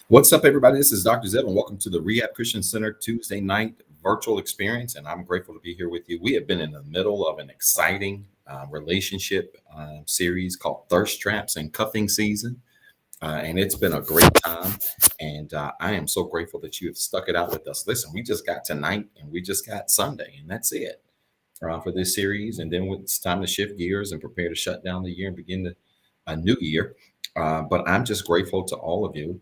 What's up, everybody? This is Dr. Zeb, and welcome to the Rehab Christian Center Tuesday night virtual experience. And I'm grateful to be here with you. We have been in the middle of an exciting relationship series called Thirst Traps and Cuffing Season. And it's been a great time. And I am so grateful that you have stuck it out with us. Listen, we just got tonight and we just got Sunday, and that's it for this series. And then it's time to shift gears and prepare to shut down the year and begin a new year. But I'm just grateful to all of you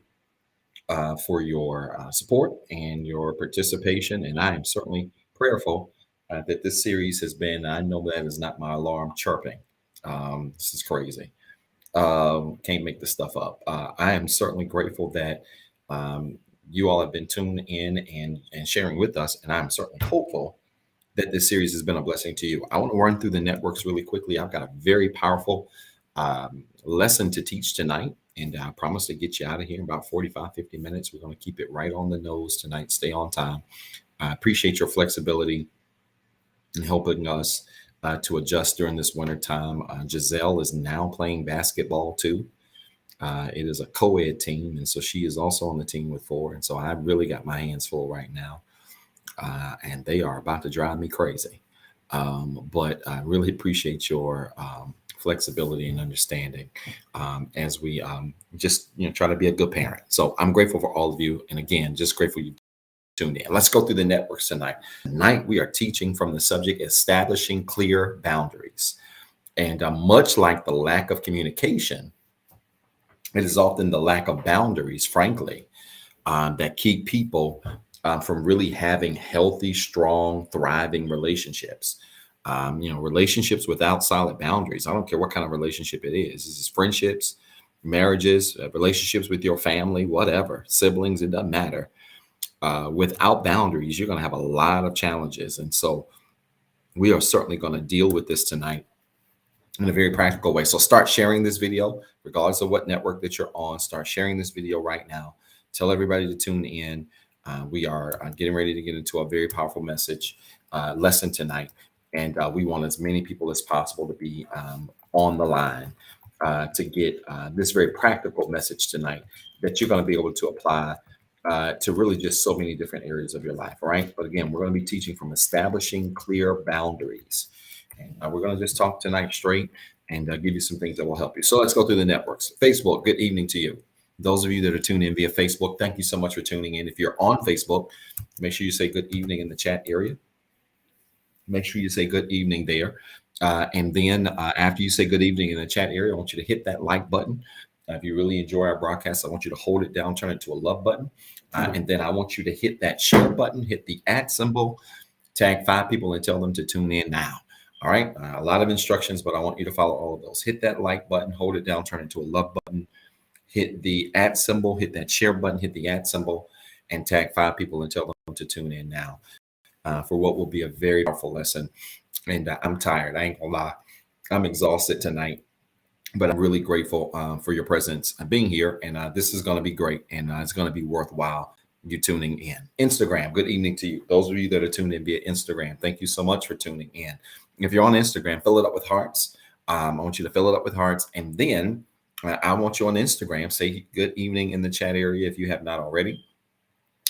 for your support and your participation. And I am certainly prayerful that this series has been, I know that is not my alarm chirping. This is crazy. Can't make this stuff up. I am certainly grateful that you all have been tuned in and sharing with us. And I'm certainly hopeful that this series has been a blessing to you. I want to run through the networks really quickly. I've got a very powerful lesson to teach tonight. And I promise to get you out of here in about 45, 50 minutes. We're going to keep it right on the nose tonight. Stay on time. I appreciate your flexibility in helping us to adjust during this winter time. Giselle is now playing basketball too. It is a co-ed team, and so she is also on the team with 4. And so I really got my hands full right now. And they are about to drive me crazy. But I really appreciate your flexibility and understanding as we just try to be a good parent. So I'm grateful for all of you, and again, just grateful you tuned in. Let's go through the networks tonight. Tonight we are teaching from the subject establishing clear boundaries, and much like the lack of communication, it is often the lack of boundaries, frankly, that keep people from really having healthy, strong, thriving relationships. Relationships without solid boundaries. I don't care what kind of relationship it is. This is friendships, marriages, relationships with your family, whatever, siblings, it doesn't matter. Without boundaries, you're going to have a lot of challenges. And so we are certainly going to deal with this tonight in a very practical way. So start sharing this video, regardless of what network that you're on. Start sharing this video right now. Tell everybody to tune in. We are getting ready to get into a very powerful lesson tonight. And we want as many people as possible to be on the line to get this very practical message tonight that you're going to be able to apply to really just so many different areas of your life, right? But again, we're going to be teaching from establishing clear boundaries. And we're going to just talk tonight straight and give you some things that will help you. So let's go through the networks. Facebook, good evening to you. Those of you that are tuned in via Facebook, thank you so much for tuning in. If you're on Facebook, make sure you say good evening in the chat area. Make sure you say good evening there. And then after you say good evening in the chat area, I want you to hit that like button. If you really enjoy our broadcast, I want you to hold it down, turn it to a love button. And then I want you to hit that share button, hit the @ symbol, tag 5 people and tell them to tune in now. All right. A lot of instructions, but I want you to follow all of those. Hit that like button, hold it down, turn it to a love button, hit the @ symbol, hit that share button, hit the @ symbol, and tag 5 people and tell them to tune in now. For what will be a very powerful lesson. And I'm tired. I ain't gonna lie. I'm exhausted tonight, but I'm really grateful for your presence and being here. And this is going to be great. And it's going to be worthwhile you tuning in. Instagram, good evening to you. Those of you that are tuned in via Instagram, thank you so much for tuning in. If you're on Instagram, fill it up with hearts. I want you to fill it up with hearts. And then I want you on Instagram, say good evening in the chat area if you have not already.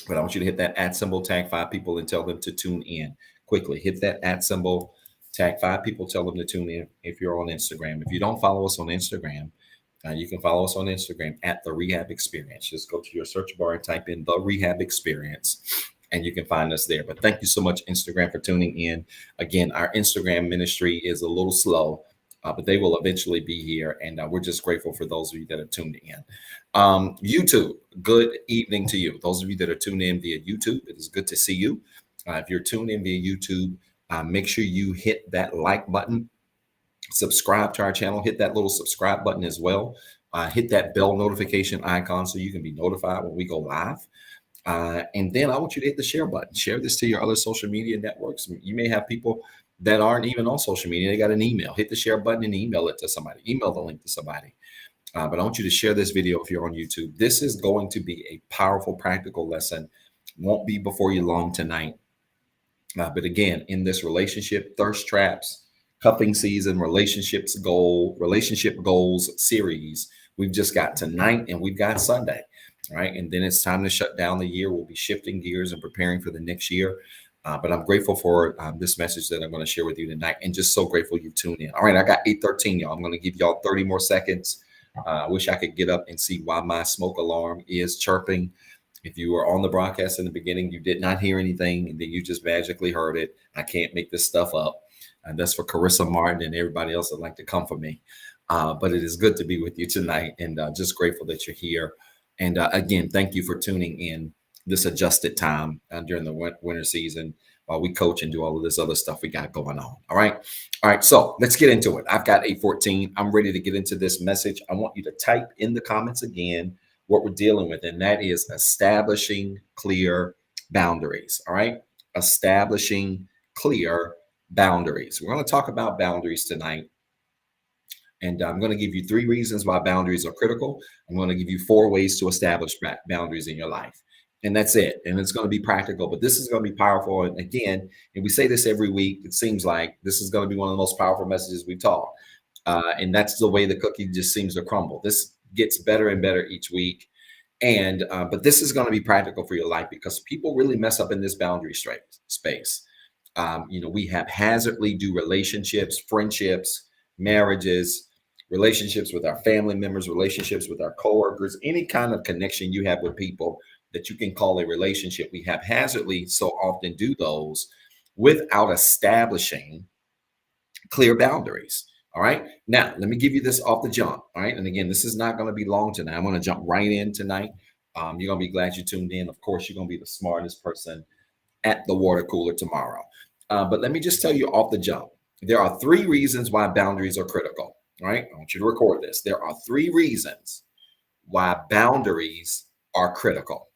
But I want you to hit that @ symbol, tag 5 people, and tell them to tune in quickly. Hit that @ symbol, tag 5 people, tell them to tune in if you're on Instagram. If you don't follow us on Instagram, you can follow us on Instagram at TheREHABexperience. Just go to your search bar and type in TheREHABexperience, and you can find us there. But thank you so much, Instagram, for tuning in. Again, our Instagram ministry is a little slow, but they will eventually be here. And we're just grateful for those of you that are tuned in. YouTube, good evening to you. Those of you that are tuned in via YouTube, it is good to see you. If you're tuned in via YouTube, make sure you hit that like button, subscribe to our channel, hit that little subscribe button as well. Hit that bell notification icon so you can be notified when we go live. And then I want you to hit the share button. Share this to your other social media networks. You may have people that aren't even on social media. They got an email. Hit the share button and email it to somebody. Email the link to somebody. But I want you to share this video if you're on YouTube. This is going to be a powerful, practical lesson. Won't be before you long tonight. But again, in this relationship thirst traps, cuffing season, relationship goals series, we've just got tonight and we've got Sunday. All right. And then it's time to shut down the year. We'll be shifting gears and preparing for the next year. But I'm grateful for this message that I'm going to share with you tonight, and just so grateful you tuned in. All right, I got 8:13, y'all. I'm going to give y'all 30 more seconds. I wish I could get up and see why my smoke alarm is chirping. If you were on the broadcast in the beginning, you did not hear anything, and then you just magically heard it. I can't make this stuff up. And that's for Carissa Martin and everybody else that like to come for me. But it is good to be with you tonight, and just grateful that you're here. And again, thank you for tuning in this adjusted time during the winter season while we coach and do all of this other stuff we got going on. All right. All right. So let's get into it. I've got 8:14. I'm ready to get into this message. I want you to type in the comments again what we're dealing with, and that is establishing clear boundaries. All right. Establishing clear boundaries. We're going to talk about boundaries tonight. And I'm going to give you 3 reasons why boundaries are critical. I'm going to give you 4 ways to establish boundaries in your life. And that's it. And it's going to be practical, but this is going to be powerful. And again, and we say this every week, it seems like this is going to be one of the most powerful messages we've taught. And that's the way the cookie just seems to crumble. This gets better and better each week. And but this is going to be practical for your life, because people really mess up in this boundary space. We haphazardly do relationships, friendships, marriages, relationships with our family members, relationships with our coworkers, any kind of connection you have with people that you can call a relationship. We haphazardly so often do those without establishing clear boundaries. All right. Now, let me give you this off the jump. All right. And again, this is not going to be long tonight. I'm going to jump right in tonight. You're going to be glad you tuned in. Of course, you're going to be the smartest person at the water cooler tomorrow. But let me just tell you off the jump. There are 3 reasons why boundaries are critical. All right. I want you to record this. There are 3 reasons why boundaries are critical.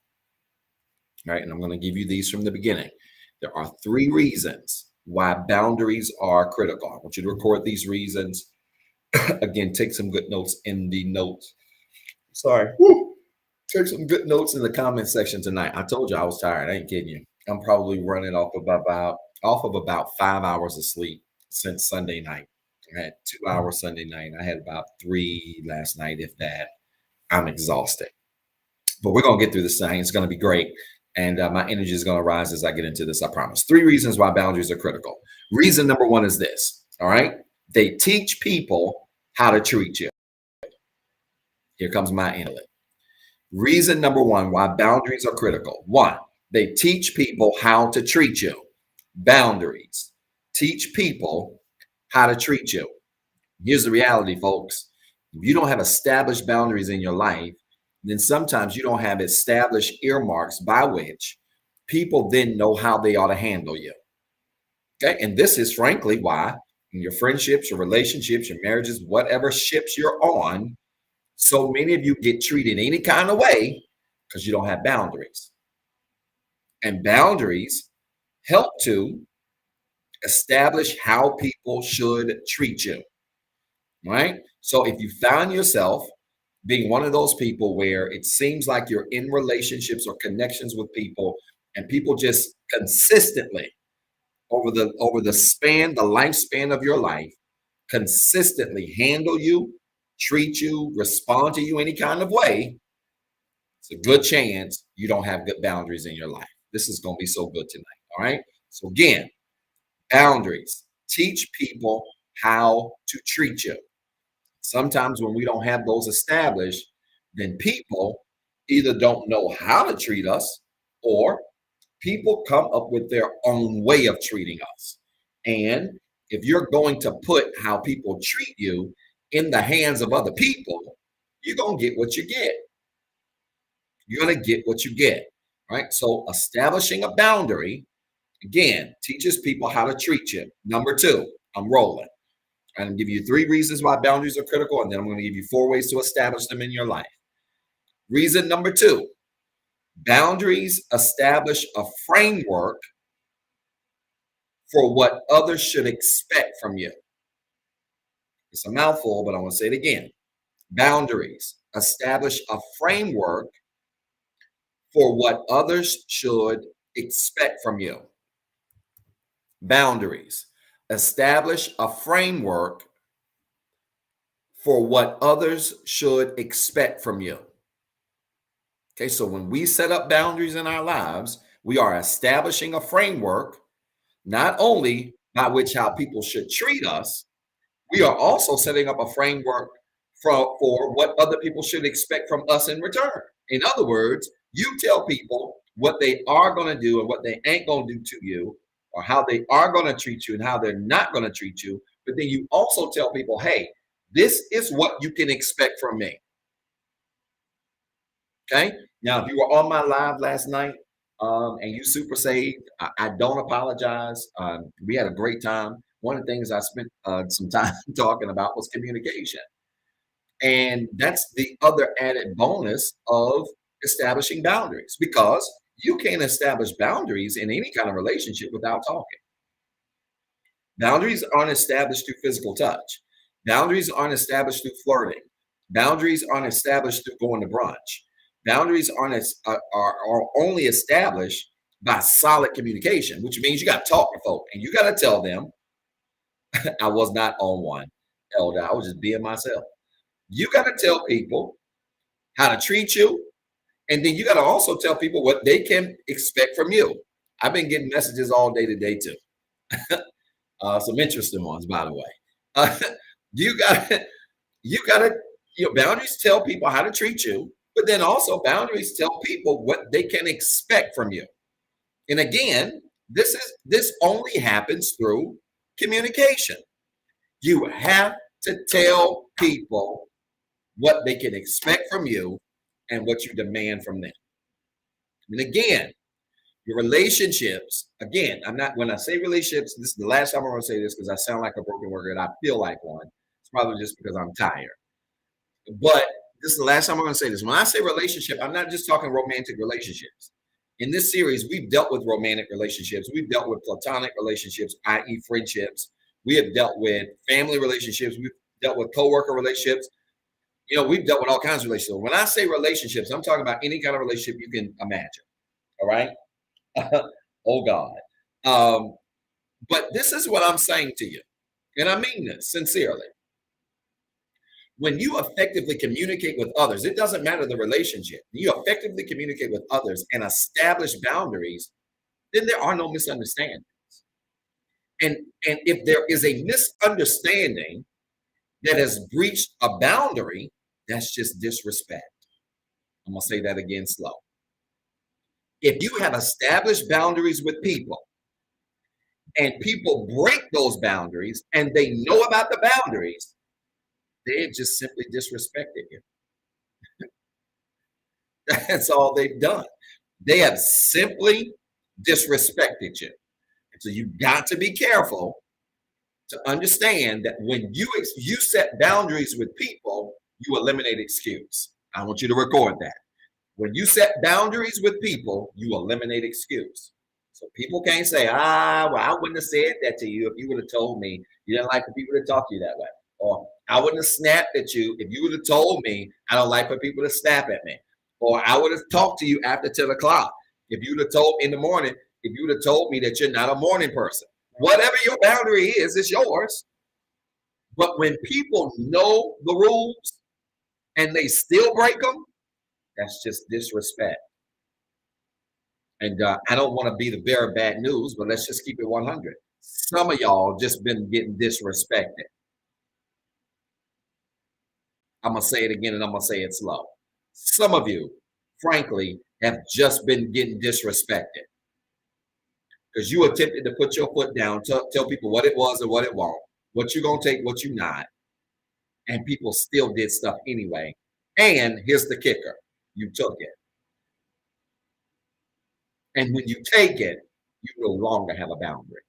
All right. And I'm going to give you these from the beginning. There are 3 reasons why boundaries are critical. I want you to record these reasons. Again, take some good notes in the notes. Sorry. Woo. Take some good notes in the comment section tonight. I told you I was tired. I ain't kidding you. I'm probably running off of about 5 hours of sleep since Sunday night. I had 2 hours Sunday night. I had about 3 last night, if that. I'm exhausted. But we're going to get through this thing. It's going to be great. And my energy is going to rise as I get into this, I promise. 3 reasons why boundaries are critical. Reason number 1 is this. All right. They teach people how to treat you. Here comes my intellect. Reason number 1 why boundaries are critical. 1, they teach people how to treat you. Boundaries teach people how to treat you. Here's the reality, folks. If you don't have established boundaries in your life, then sometimes you don't have established earmarks by which people then know how they ought to handle you. Okay. And this is frankly why in your friendships, your relationships, your marriages, whatever ships you're on, so many of you get treated any kind of way because you don't have boundaries. And boundaries help to establish how people should treat you. Right? So if you found yourself being one of those people where it seems like you're in relationships or connections with people, and people just consistently over the lifespan of your life, consistently handle you, treat you, respond to you any kind of way, it's a good chance you don't have good boundaries in your life. This is going to be so good tonight. All right. So again, boundaries teach people how to treat you. Sometimes when we don't have those established, then people either don't know how to treat us, or people come up with their own way of treating us. And if you're going to put how people treat you in the hands of other people, you're going to get what you get. You're going to get what you get. Right? So establishing a boundary, again, teaches people how to treat you. Number 2, I'm rolling. I'm going to give you 3 reasons why boundaries are critical, and then I'm going to give you 4 ways to establish them in your life. Reason number 2, boundaries establish a framework for what others should expect from you. It's a mouthful, but I want to say it again. Boundaries establish a framework for what others should expect from you. Boundaries establish a framework for what others should expect from you. Okay, so when we set up boundaries in our lives, we are establishing a framework not only by which how people should treat us, we are also setting up a framework for what other people should expect from us in return. In other words, you tell people what they are going to do and what they ain't going to do to you, or how they are going to treat you and how they're not going to treat you. But then you also tell people, hey, this is what you can expect from me. Okay. Now, if you were on my live last night and you super saved, I don't apologize. We had a great time. One of the things I spent some time talking about was communication. And that's the other added bonus of establishing boundaries, because you can't establish boundaries in any kind of relationship without talking. Boundaries aren't established through physical touch. Boundaries aren't established through flirting. Boundaries aren't established through going to brunch. Boundaries are only established by solid communication, which means you got to talk to folk and you got to tell them. I was not on one, Elder. I was just being myself. You got to tell people how to treat you, and then you got to also tell people what they can expect from you. I've been getting messages all day today too. Some interesting ones, by the way. You got your boundaries tell people how to treat you, but then also boundaries tell people what they can expect from you. And again, this only happens through communication. You have to tell people what they can expect from you and what you demand from them. And again, your relationships, again, when I say relationships, this is the last time I'm going to say this because I sound like a broken worker and I feel like one. It's probably just because I'm tired. But this is the last time I'm going to say this. When I say relationship, I'm not just talking romantic relationships. In this series, we've dealt with romantic relationships. We've dealt with platonic relationships, i.e. friendships. We have dealt with family relationships. We've dealt with coworker relationships. We've dealt with all kinds of relationships. When I say relationships, I'm talking about any kind of relationship you can imagine. All right? Oh, God. But this is what I'm saying to you. And I mean this sincerely. When you effectively communicate with others, it doesn't matter the relationship. You effectively communicate with others and establish boundaries, then there are no misunderstandings. And if there is a misunderstanding that has breached a boundary, that's just disrespect. I'm going to say that again slow. If you have established boundaries with people and people break those boundaries and they know about the boundaries, they just simply disrespected you. That's all they've done. They have simply disrespected you. And so you've got to be careful to understand that when you set boundaries with people, you eliminate excuse. I want you to record that. When you set boundaries with people, you eliminate excuse. So people can't say, well, I wouldn't have said that to you if you would have told me you didn't like for people to talk to you that way. Or I wouldn't have snapped at you if you would have told me I don't like for people to snap at me. Or I would have talked to you after 10 o'clock. If you would have told in the morning, if you would have told me that you're not a morning person. Whatever your boundary is, it's yours. But when people know the rules and they still break them, that's just disrespect. And I don't want to be the bearer of bad news, but let's just keep it 100. Some of y'all just been getting disrespected. I'm going to say it again and I'm going to say it slow. Some of you, frankly, have just been getting disrespected. Because you attempted to put your foot down, tell people what it was and what it won't, what you're going to take, what you're not. And people still did stuff anyway. And here's the kicker. You took it. And when you take it, you no longer have a boundary.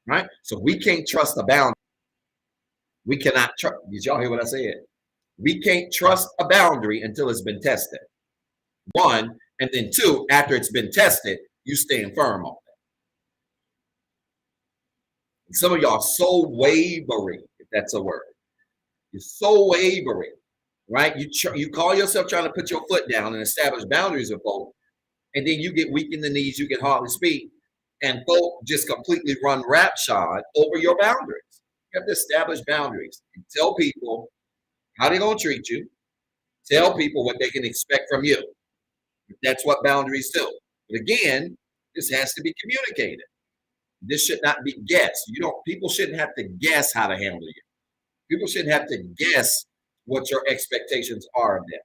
Right? So we can't trust a boundary. We cannot trust. Did y'all hear what I said? We can't trust a boundary until it's been tested. One, and then two, after it's been tested, you stand firm on it. And some of y'all are so wavering, if that's a word. You're so wavering, right? You call yourself trying to put your foot down and establish boundaries with folk, and then you get weak in the knees, you get hardly speak, and folk just completely run roughshod over your boundaries. You have to establish boundaries and tell people how they're going to treat you, tell people what they can expect from you. That's what boundaries do. But again, this has to be communicated. This should not be guessed. People shouldn't have to guess how to handle you. People shouldn't have to guess what your expectations are of them.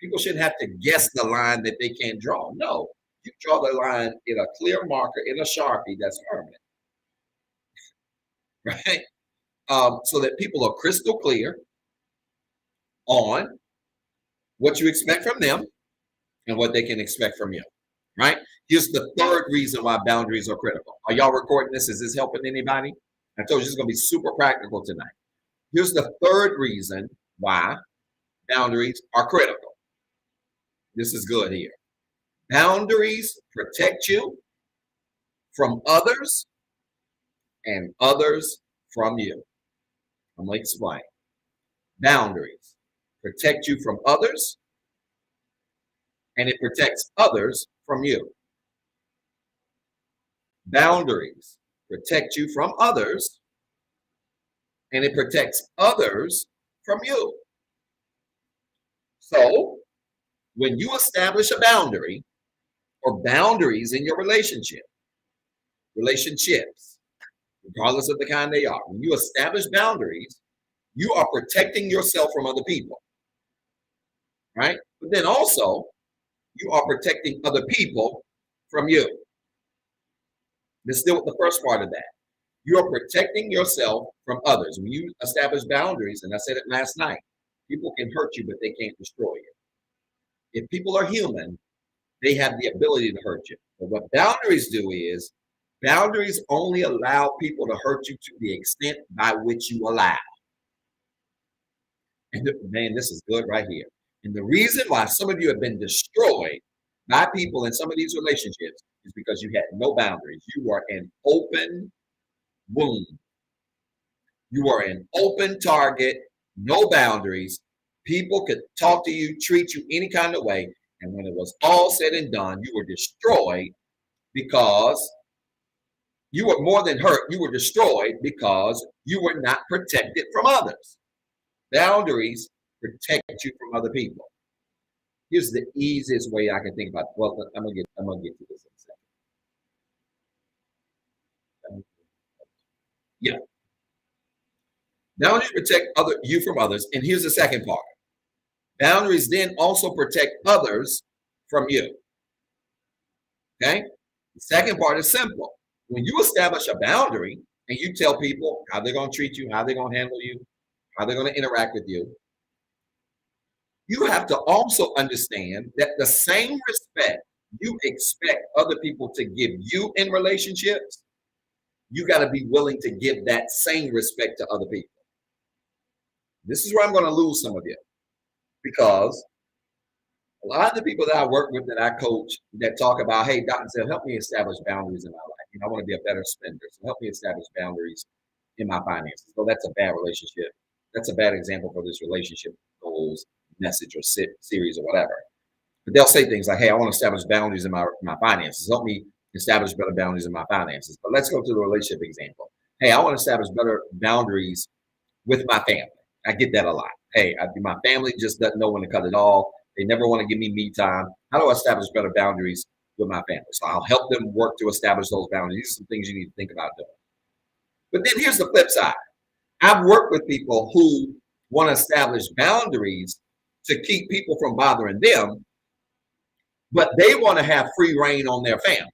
People shouldn't have to guess the line that they can't draw. No, you draw the line in a clear marker, in a Sharpie that's permanent, right? So that people are crystal clear on what you expect from them and what they can expect from you, right? Here's the third reason why boundaries are critical. Are y'all recording this? Is this helping anybody? I told you it's going to be super practical tonight. Here's the third reason why boundaries are critical. This is good here. Boundaries protect you from others and others from you. I'm going to explain. Boundaries protect you from others and it protects others from you. Boundaries protect you from others and it protects others from you. So when you establish a boundary or boundaries in your relationships, regardless of the kind they are, when you establish boundaries, you are protecting yourself from other people, right? But then also, you are protecting other people from you. Let's deal with the first part of that. You are protecting yourself from others. When you establish boundaries, and I said it last night, people can hurt you, but they can't destroy you. If people are human, they have the ability to hurt you. But what boundaries do is, boundaries only allow people to hurt you to the extent by which you allow. And man, this is good right here. And the reason why some of you have been destroyed by people in some of these relationships is because you had no boundaries. You were an open wound. You were an open target, no boundaries. People could talk to you, treat you any kind of way. And when it was all said and done, you were destroyed because you were more than hurt. You were destroyed because you were not protected from others. Boundaries protect you from other people. Here's the easiest way I can think about it. Well, I'm gonna get to this in a second. Yeah. Boundaries protect you from others. And here's the second part. Boundaries then also protect others from you. Okay? The second part is simple. When you establish a boundary and you tell people how they're going to treat you, how they're going to handle you, how they're going to interact with you, you have to also understand that the same respect you expect other people to give you in relationships, you got to be willing to give that same respect to other people. This is where I'm going to lose some of you, because a lot of the people that I work with, that I coach, that talk about, hey, Dr. Zell, help me establish boundaries in my life. I want to be a better spender, so help me establish boundaries in my finances. So that's a bad relationship. That's a bad example for this relationship goals message or series or whatever. But they'll say things like, hey, I want to establish boundaries in my finances. Help me establish better boundaries in my finances. But let's go to the relationship example. Hey, I want to establish better boundaries with my family. I get that a lot. Hey, my family just doesn't know when to cut it off. They never want to give me time. How do I establish better boundaries with my family? So I'll help them work to establish those boundaries. These are some things you need to think about doing. But then here's the flip side. I've worked with people who want to establish boundaries to keep people from bothering them, but they want to have free reign on their family.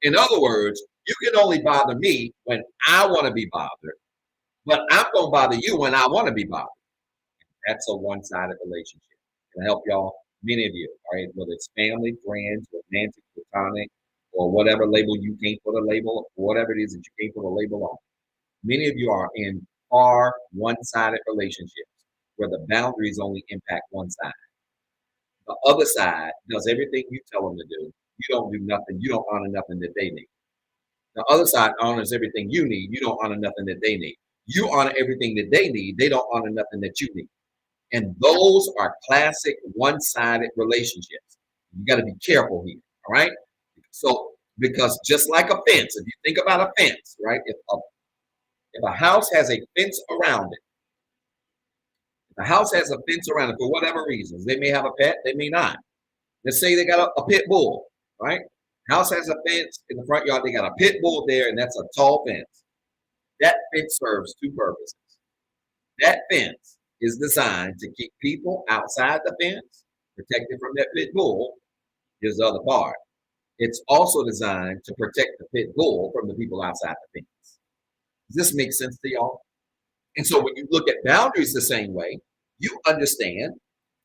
In other words, you can only bother me when I want to be bothered, but I'm going to bother you when I want to be bothered. That's a one-sided relationship. Can I help y'all? Many of you, all right, whether it's family, friends, romantic, platonic, or whatever label you can't put a label, whatever it is that you can't put a label on. Many of you are in far one-sided relationships where the boundaries only impact one side. The other side does everything you tell them to do. You don't do nothing. You don't honor nothing that they need. The other side honors everything you need. You don't honor nothing that they need. You honor everything that they need. They don't honor nothing that you need. And those are classic one-sided relationships. You got to be careful here, all right? So, because just like a fence, if you think about a fence, right? If a house has a fence around it, The house has a fence around it for whatever reasons. They may have a pet, they may not. Let's say they got a pit bull, right? House has a fence in the front yard. They got a pit bull there, and that's a tall fence. That fence serves two purposes. That fence is designed to keep people outside the fence, protected from that pit bull. Here's the other part. It's also designed to protect the pit bull from the people outside the fence. Does this make sense to y'all? And so when you look at boundaries the same way, you understand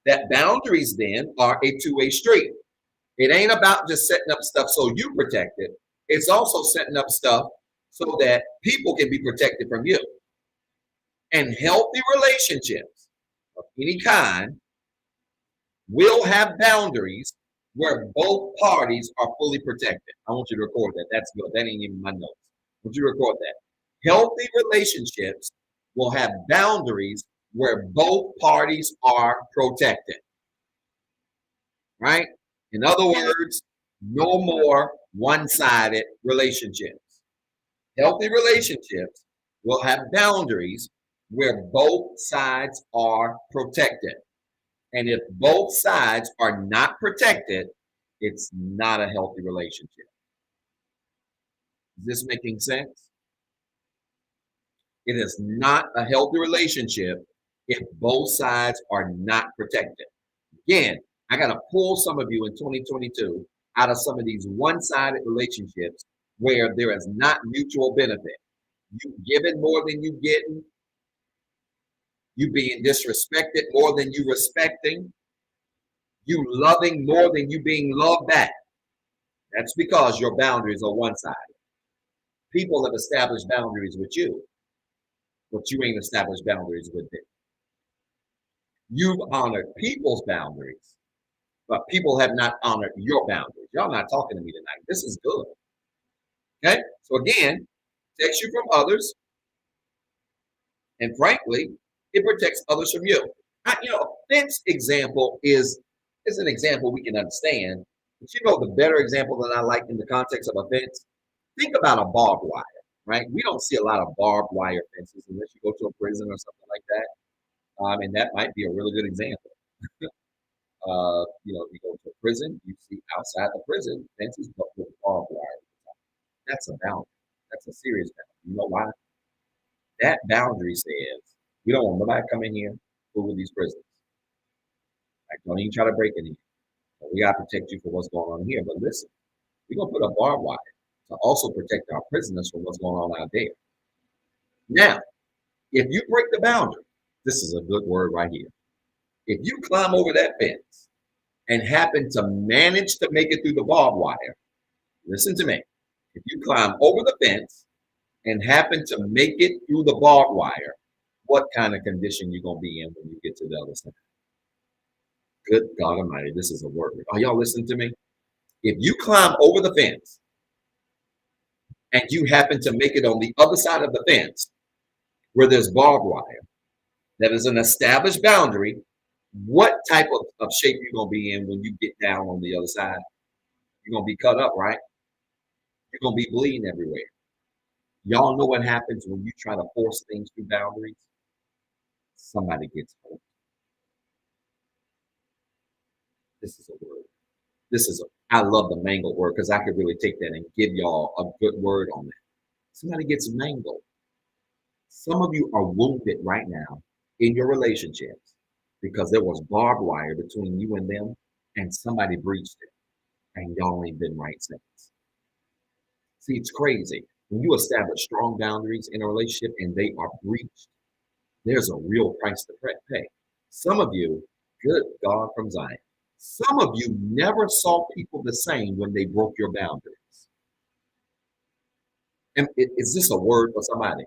that boundaries then are a two-way street. It ain't about just setting up stuff so you protect it. It's also setting up stuff so that people can be protected from you. And healthy relationships of any kind will have boundaries where both parties are fully protected. I want you to record that. That's good. That ain't even my notes. I want you to record that. Healthy relationships will have boundaries where both parties are protected. Right? In other words, no more one-sided relationships. Healthy relationships will have boundaries where both sides are protected. And if both sides are not protected, it's not a healthy relationship. Is this making sense? It is not a healthy relationship if both sides are not protected. Again, I got to pull some of you in 2022 out of some of these one-sided relationships where there is not mutual benefit. You giving more than you getting. You being disrespected more than you respecting. You loving more than you being loved back. That's because your boundaries are one-sided. People have established boundaries with you, but you ain't established boundaries with them. You've honored people's boundaries, but people have not honored your boundaries. Y'all not talking to me tonight. This is good. Okay? So again, protects you from others. And frankly, it protects others from you. A fence example is an example we can understand. But the better example that I like in the context of a fence, think about a barbed wire, right? We don't see a lot of barbed wire fences unless you go to a prison or something like that. And that might be a really good example. You go to a prison, you see outside the prison fences but with barbed wire. That's a boundary. That's a serious boundary. You know why? That boundary says we don't want nobody come in here with these prisons. Like, don't even try to break it in. We got to protect you for what's going on here. But listen, we're going to put a barbed wire to also protect our prisoners from what's going on out there. Now, if you break the boundary, this is a good word right here. If you climb over that fence and happen to manage to make it through the barbed wire, listen to me. If you climb over the fence and happen to make it through the barbed wire, what kind of condition you going to be in when you get to the other side? Good God Almighty, this is a word. Are y'all listening to me? If you climb over the fence and you happen to make it on the other side of the fence where there's barbed wire, that is an established boundary, what type of shape you're going to be in when you get down on the other side? You're going to be cut up, right? You're going to be bleeding everywhere. Y'all know what happens when you try to force things through boundaries? Somebody gets hurt. This is a word. I love the mangled word because I could really take that and give y'all a good word on that. Somebody gets mangled. Some of you are wounded right now in your relationships because there was barbed wire between you and them and somebody breached it and y'all ain't been right since. See, it's crazy. When you establish strong boundaries in a relationship and they are breached, there's a real price to pay. Some of you, good God from Zion, some of you never saw people the same when they broke your boundaries. And is this a word for somebody?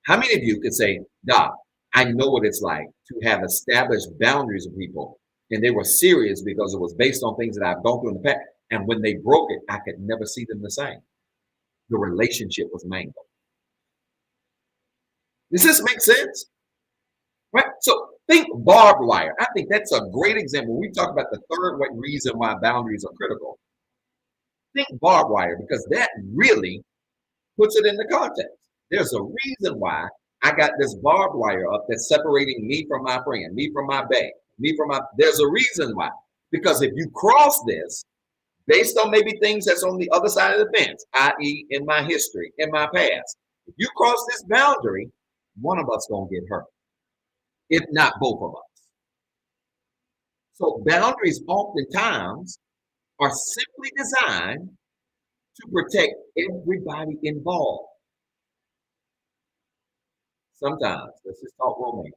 How many of you could say, Doc, I know what it's like to have established boundaries with people and they were serious because it was based on things that I've gone through in the past. And when they broke it, I could never see them the same. The relationship was mangled. Does this make sense? Right? So think barbed wire. I think that's a great example. We talk about the third reason why boundaries are critical. Think barbed wire because that really puts it in the context. There's a reason why I got this barbed wire up that's separating me from my friend, me from my bae, me from my, there's a reason why. Because if you cross this, based on maybe things that's on the other side of the fence, i.e. in my history, in my past, if you cross this boundary, one of us gonna get hurt, if not both of us. So boundaries oftentimes are simply designed to protect everybody involved. Sometimes, let's just talk romance.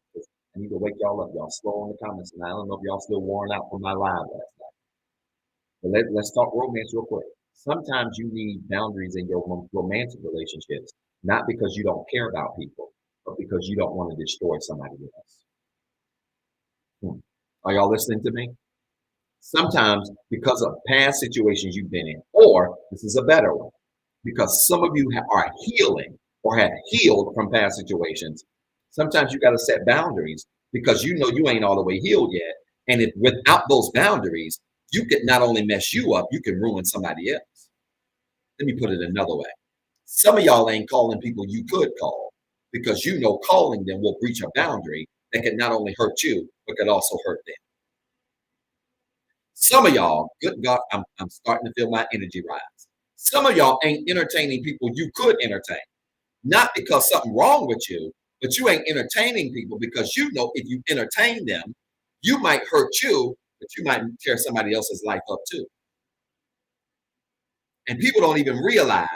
I need to wake y'all up. Y'all slow in the comments, and I don't know if y'all still worn out from my live last night. But let's talk romance real quick. Sometimes you need boundaries in your romantic relationships, not because you don't care about people, but because you don't want to destroy somebody else. Are y'all listening to me? Sometimes because of past situations you've been in, or this is a better one, because some of you are healing or have healed from past situations. Sometimes you got to set boundaries because you know you ain't all the way healed yet. And if without those boundaries, you could not only mess you up, you can ruin somebody else. Let me put it another way. Some of y'all ain't calling people you could call because you know calling them will breach a boundary that can not only hurt you, but could also hurt them. Some of y'all, good God, I'm starting to feel my energy rise. Some of y'all ain't entertaining people you could entertain. Not because something wrong with you, but you ain't entertaining people because you know if you entertain them, you might hurt you, but you might tear somebody else's life up too. And people don't even realize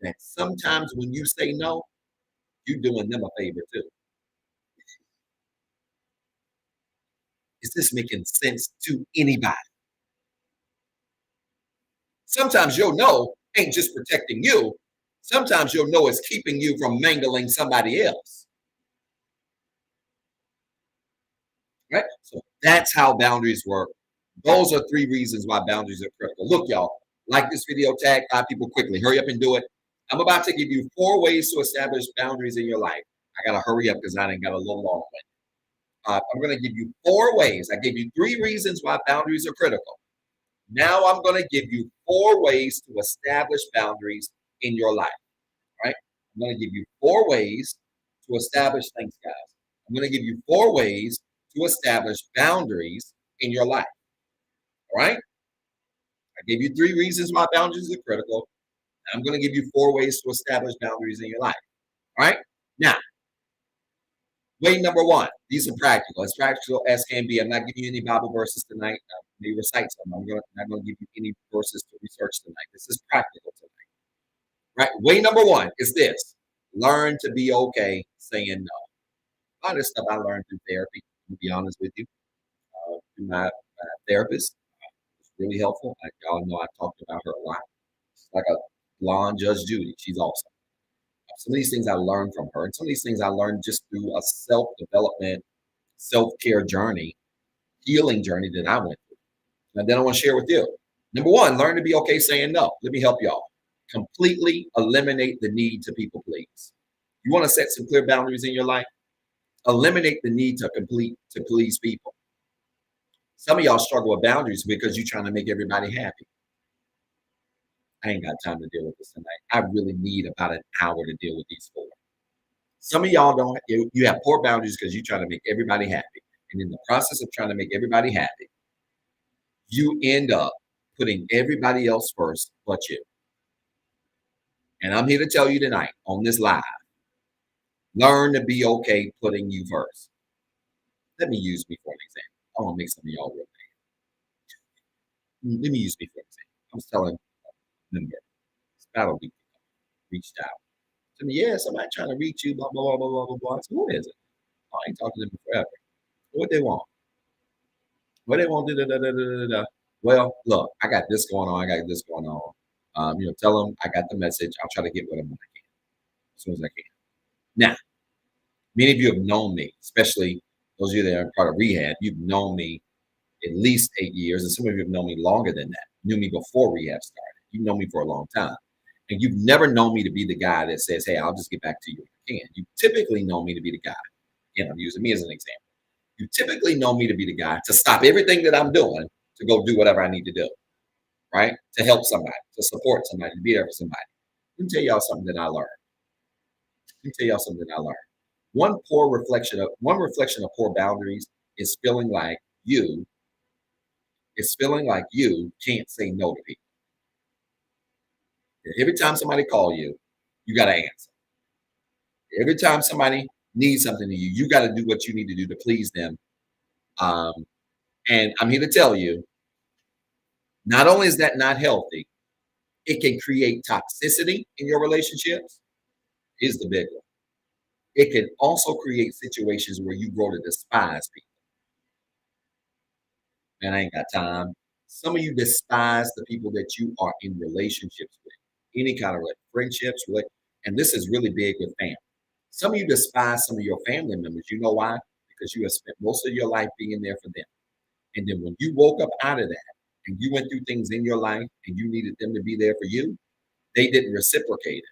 that sometimes when you say no, you're doing them a favor too. Is this making sense to anybody? Sometimes your no ain't just protecting you. Sometimes your no is keeping you from mangling somebody else. Right? So that's how boundaries work. Those are 3 reasons why boundaries are critical. Look, y'all, like this video, tag 5 people quickly. Hurry up and do it. I'm about to give you 4 ways to establish boundaries in your life. I got to hurry up because I done got a little long one. I'm going to give you 4 ways. I gave you 3 reasons why boundaries are critical. Now I'm going to give you 4 ways to establish boundaries in your life. Right? I'm going to give you 4 ways to establish, thanks guys. I'm going to give you 4 ways to establish boundaries in your life. All right? I gave you 3 reasons why boundaries are critical. I'm going to give you 4 ways to establish boundaries in your life. All right? Now, way number 1, these are practical. As practical as can be. I'm not giving you any Bible verses tonight. Maybe recite some. I'm not going to give you any verses to research tonight. This is practical tonight. Right? Way number 1 is this. Learn to be okay saying no. A lot of this stuff I learned through therapy, to be honest with you. Through my therapist. It's really helpful. Y'all know I talked about her a lot. She's like a blonde Judge Judy. She's awesome. Some of these things I learned from her, and some of these things I learned just through a self-development, self-care journey, healing journey that I went through. And then I want to share with you. Number 1, learn to be okay saying no. Let me help y'all. Completely eliminate the need to people please. You want to set some clear boundaries in your life? Eliminate the need to please people. Some of y'all struggle with boundaries because you're trying to make everybody happy. I ain't got time to deal with this tonight. I really need about an hour to deal with these 4. Some of y'all don't, you have poor boundaries because you're trying to make everybody happy. And in the process of trying to make everybody happy, you end up putting everybody else first but you. And I'm here to tell you tonight on this live, learn to be okay putting you first. Let me use me for an example. I want to make some of y'all real mad. Let me use me for an example. I was telling member, it's about a week ago, reached out to me. Yeah, somebody trying to reach you, blah, blah, blah, blah, blah, blah. I said, who is it? Oh, I ain't talking to them forever. What they want? What they want? Da, da, da, da, da, da. Well, look, I got this going on. I got this going on. Tell them I got the message. I'll try to get with them when I can, as soon as I can. Now, many of you have known me, especially those of you that are part of rehab. You've known me at least 8 years, and some of you have known me longer than that. Knew me before rehab started. You've known me for a long time. And you've never known me to be the guy that says, hey, I'll just get back to you when I can. You typically know me to be the guy. Again, I'm using me as an example. You typically know me to be the guy to stop everything that I'm doing to go do whatever I need to do, right? To help somebody, to support somebody, to be there for somebody. Let me tell y'all something that I learned. One reflection of poor boundaries is feeling like you can't say no to people. Every time somebody call you, you got to answer. Every time somebody needs something to you, you got to do what you need to do to please them. Um, and I'm here to tell you, not only is that not healthy, it can create toxicity in your relationships. Is the big one. It can also create situations where you grow to despise people. Man, I ain't got time. Some of you despise the people that you are in relationships with, any kind of friendships, and this is really big with family. Some of you despise some of your family members. You know why? Because you have spent most of your life being there for them. And then when you woke up out of that and you went through things in your life and you needed them to be there for you, they didn't reciprocate it.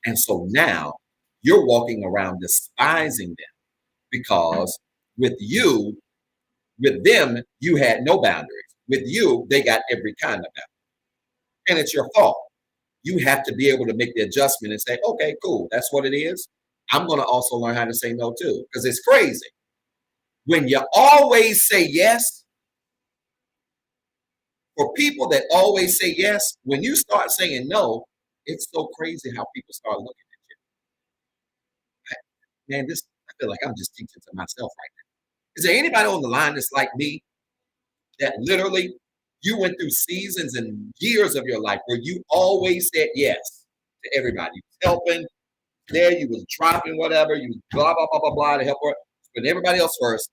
And so now you're walking around despising them because with them, you had no boundaries. With you, they got every kind of boundary. And it's your fault. You have to be able to make the adjustment and say, okay, cool, that's what it is. I'm going to also learn how to say no too, because it's crazy. When you always say yes, for people that always say yes, when you start saying no, it's so crazy how people start looking at you. Man, I feel like I'm just teaching to myself right now. Is there anybody on the line that's like me that literally you went through seasons and years of your life where you always said yes to everybody? You was helping there, you was dropping whatever, you was blah, blah, blah, blah, blah to help her, put everybody else first.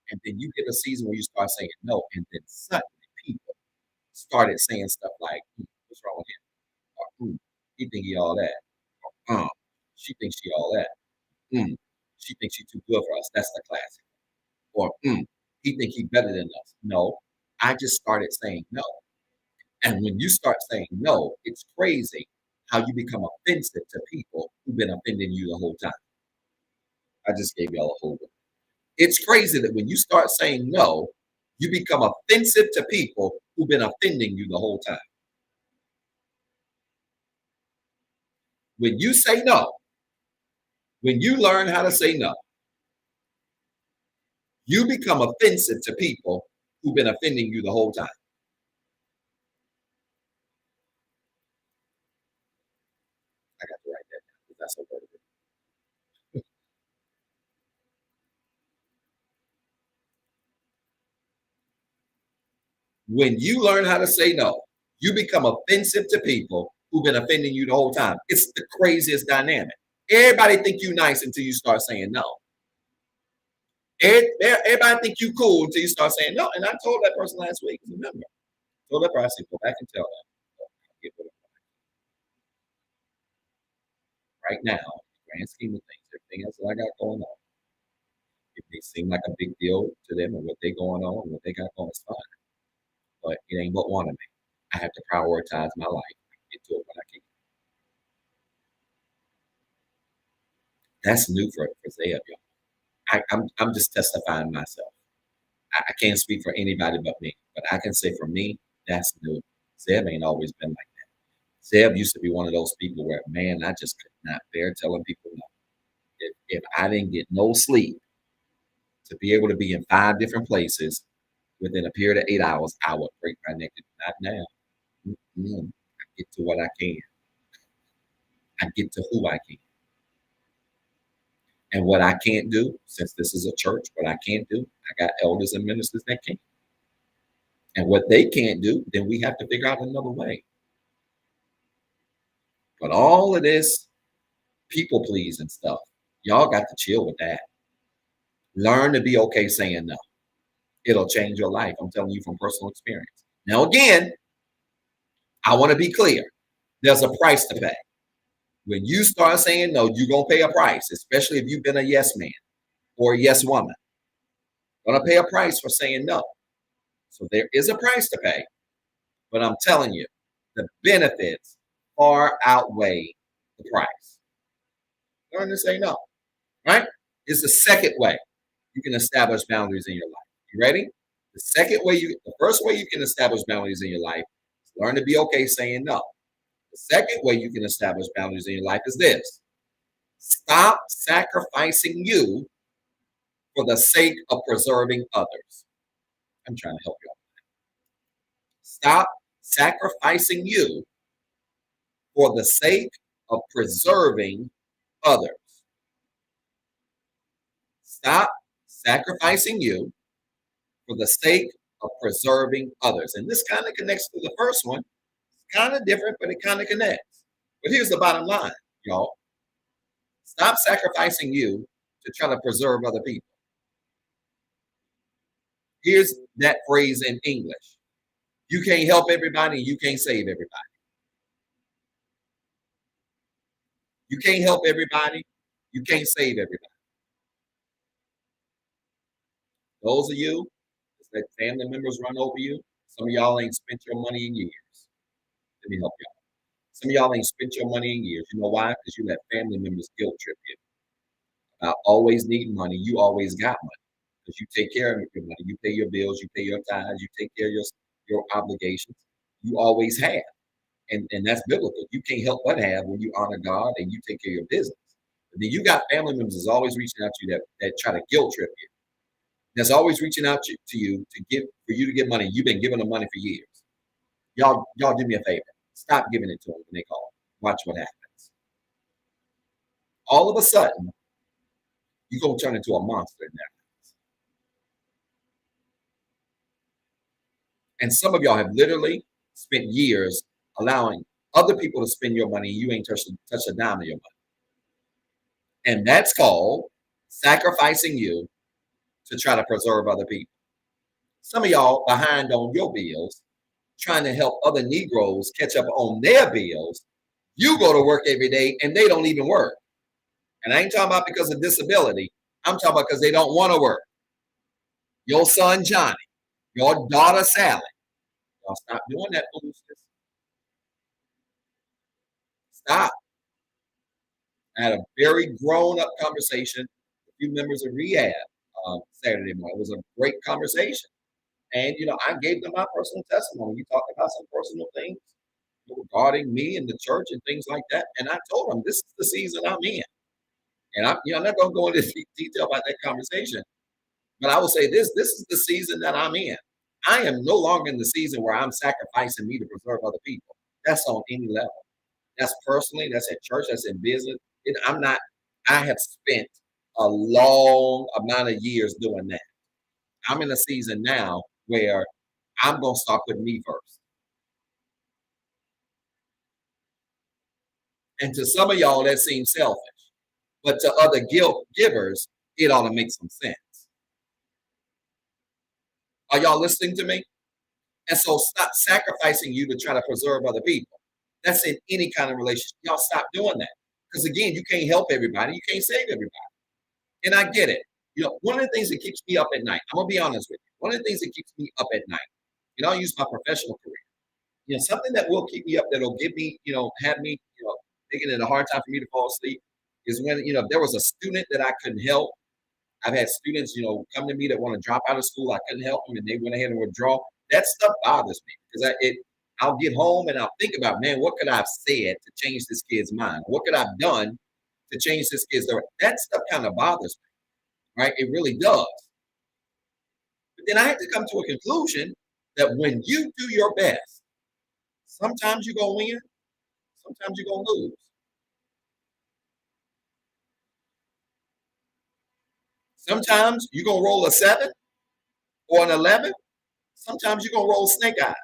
And then you hit a season where you start saying no. And then suddenly people started saying stuff like, what's wrong with him? Or, he think he all that. Or, she thinks she all that. She thinks she's too good for us. That's the classic. Or, he think he better than us. No, I just started saying no. And when you start saying no, it's crazy how you become offensive to people who've been offending you the whole time. I just gave y'all a whole one. It's crazy that when you start saying no, you become offensive to people who've been offending you the whole time. When you say no, when you learn how to say no, you become offensive to people who've been offending you the whole time. I got to write that down because that's a word. When you learn how to say no, you become offensive to people who've been offending you the whole time. It's the craziest dynamic. Everybody think you nice until you start saying no. Everybody think you cool until you start saying no. And I told that person last week, remember, I told that person, I said, go back and tell them. Right now, in the grand scheme of things, everything else that I got going on, it may seem like a big deal to them and what they going on and what they got going is fine. But it ain't but one of me. I have to prioritize my life and get to it when I can. That's new for Zeb, y'all. I'm just testifying myself. I can't speak for anybody but me, but I can say for me, that's new. Zeb ain't always been like that. Zeb used to be one of those people where, man, I just could not bear telling people no. If I didn't get no sleep to be able to be in 5 different places within a period of 8 hours, I would break my neck. Not now. I get to what I can. I get to who I can. And what I can't do, since this is a church, what I can't do, I got elders and ministers that can. And what they can't do, then we have to figure out another way. But all of this people pleasing stuff, y'all got to chill with that. Learn to be okay saying no. It'll change your life. I'm telling you from personal experience. Now, again, I want to be clear. There's a price to pay. When you start saying no, you're going to pay a price, especially if you've been a yes man or a yes woman. You're going to pay a price for saying no. So there is a price to pay. But I'm telling you, the benefits far outweigh the price. Learn to say no, right? Is the second way you can establish boundaries in your life. You ready? The first way you can establish boundaries in your life is learn to be okay saying no. The second way you can establish boundaries in your life is this: Stop sacrificing you for the sake of preserving others. I'm trying to help you out. Stop sacrificing you for the sake of preserving others. Stop sacrificing you for the sake of preserving others. And this kind of connects to the first one. It's kind of different, but it kind of connects. But here's the bottom line, y'all. Stop sacrificing you to try to preserve other people. Here's that phrase in English. You can't help everybody, you can't save everybody. You can't help everybody, you can't save everybody. Those of you that let family members run over you, some of y'all ain't spent your money in years. Let me help y'all. Some of y'all ain't spent your money in years. You know why? Because you let family members guilt trip you about always needing money. You always got money because you take care of your money. You pay your bills, you pay your tithes, you take care of your obligations. You always have. And that's biblical. You can't help but have when you honor God and you take care of your business. But then you got family members that's always reaching out to you that try to guilt trip you. That's always reaching out to you for you to get money. You've been giving them money for years. Y'all do me a favor. Stop giving it to them when they call. Watch what happens. All of a sudden, you're going to turn into a monster in that. And some of y'all have literally spent years allowing other people to spend your money. You ain't touched a dime of your money. And that's called sacrificing you to try to preserve other people. Some of y'all behind on your bills, trying to help other Negroes catch up on their bills. You go to work every day and they don't even work. And I ain't talking about because of disability. I'm talking about because they don't want to work. Your son, Johnny, your daughter, Sally. Y'all stop doing that foolishness. Stop. I had a very grown-up conversation with a few members of Rehab Saturday morning. It was a great conversation. And, I gave them my personal testimony. We talked about some personal things regarding me and the church and things like that. And I told them, this is the season I'm in. And I'm not going to go into detail about that conversation. But I will say this is the season that I'm in. I am no longer in the season where I'm sacrificing me to preserve other people. That's on any level. That's personally, that's at church, that's in business. I have spent a long amount of years doing that. I'm in a season now where I'm going to start putting me first. And to some of y'all, that seems selfish. But to other guilt givers, it ought to make some sense. Are y'all listening to me? And so stop sacrificing you to try to preserve other people. That's in any kind of relationship. Y'all stop doing that. Because again, you can't help everybody. You can't save everybody. And I get it. One of the things that keeps me up at night, I'm going to be honest with you. One of the things that keeps me up at night, I'll use my professional career. Something that will keep me up, that'll give me, have me, making it a hard time for me to fall asleep is when, if there was a student that I couldn't help. I've had students, come to me that want to drop out of school. I couldn't help them and they went ahead and withdraw. That stuff bothers me because I'll get home and I'll think about, man, what could I have said to change this kid's mind? What could I have done to change this kid's mind? That stuff kind of bothers me, right? It really does. But then I had to come to a conclusion that when you do your best, sometimes you're going to win, sometimes you're going to lose. Sometimes you're going to roll a 7 or an 11. Sometimes you're going to roll snake eyes.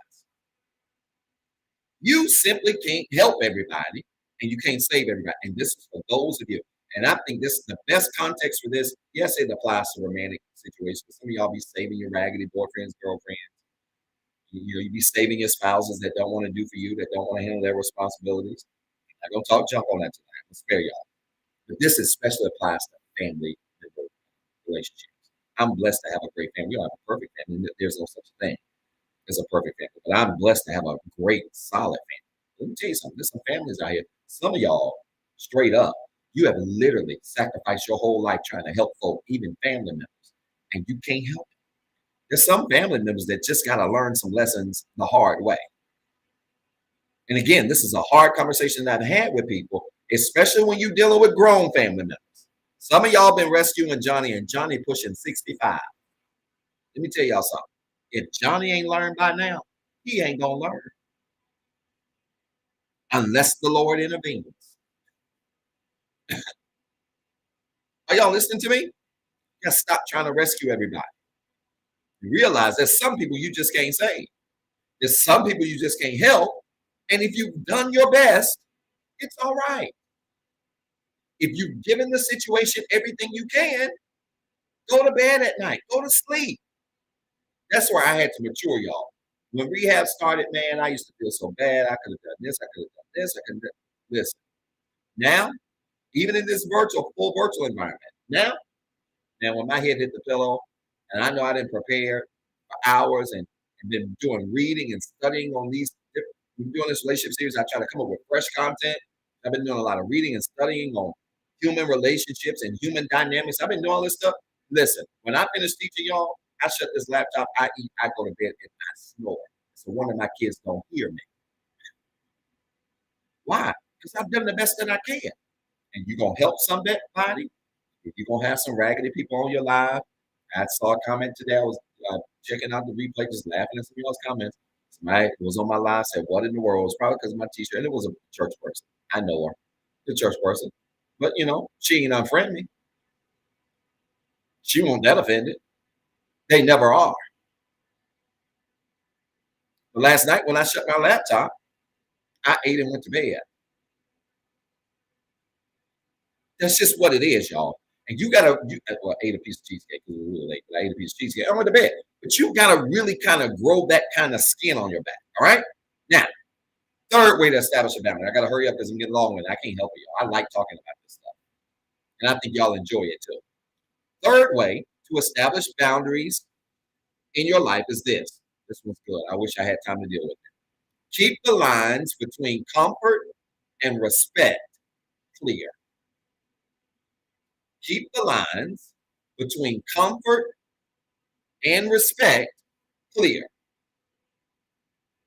You simply can't help everybody and you can't save everybody. And this is for those of you. And I think this is the best context for this. Yes, it applies to romantic situations. Some of y'all be saving your raggedy boyfriends, girlfriends. You be saving your spouses that don't want to do for you, that don't want to handle their responsibilities. I'm going to talk junk on that tonight. I'm going to spare y'all. But this especially applies to family relationships. I'm blessed to have a great family. We don't have a perfect family. There's no such thing as a perfect family. But I'm blessed to have a great, solid family. Let me tell you something. There's some families out here. Some of y'all, straight up, you have literally sacrificed your whole life trying to help folk, even family members, and you can't help it. There's some family members that just got to learn some lessons the hard way. And again, this is a hard conversation that I've had with people especially when you're dealing with grown family members. Some of y'all been rescuing Johnny, and Johnny pushing 65. Let me tell y'all something. If Johnny ain't learned by now, he ain't gonna learn unless the Lord intervenes. Are y'all listening to me? You gotta stop trying to rescue everybody. You realize there's some people you just can't save. There's some people you just can't help. And if you've done your best, it's all right. If you've given the situation everything you can, go to bed at night, go to sleep. That's where I had to mature, y'all. When rehab started, man, I used to feel so bad. I could have done this, I could have done this, I could have done this. Now, even in this full virtual environment, now, when my head hit the pillow and I know I didn't prepare for hours and been doing reading and studying on these doing this relationship series, I try to come up with fresh content. I've been doing a lot of reading and studying on human relationships and human dynamics. I've been doing all this stuff. Listen, when I finish teaching y'all, I shut this laptop, I eat, I go to bed, and I snore. So one of my kids don't hear me. Why? Because I've done the best that I can. And you're going to help somebody. If you're going to have some raggedy people on your live. I saw a comment today. I was checking out the replay, just laughing at some of y'all's comments. Somebody was on my live, said, what in the world? It's probably because of my t-shirt. And it was a church person. I know her, the church person. But, she ain't unfriend me. She won't get offended. They never are. But last night when I shut my laptop, I ate and went to bed. That's just what it is, y'all. And you gotta, I ate a piece of cheesecake because it was really late, but I ate a piece of cheesecake. I went to bed. But you gotta really kind of grow that kind of skin on your back. All right. Now, third way to establish a boundary. I gotta hurry up because I'm getting long with it. I can't help you. I like talking about this stuff. And I think y'all enjoy it too. Third way to establish boundaries in your life is this. This one's good. I wish I had time to deal with it. Keep the lines between comfort and respect clear. Keep the lines between comfort and respect clear.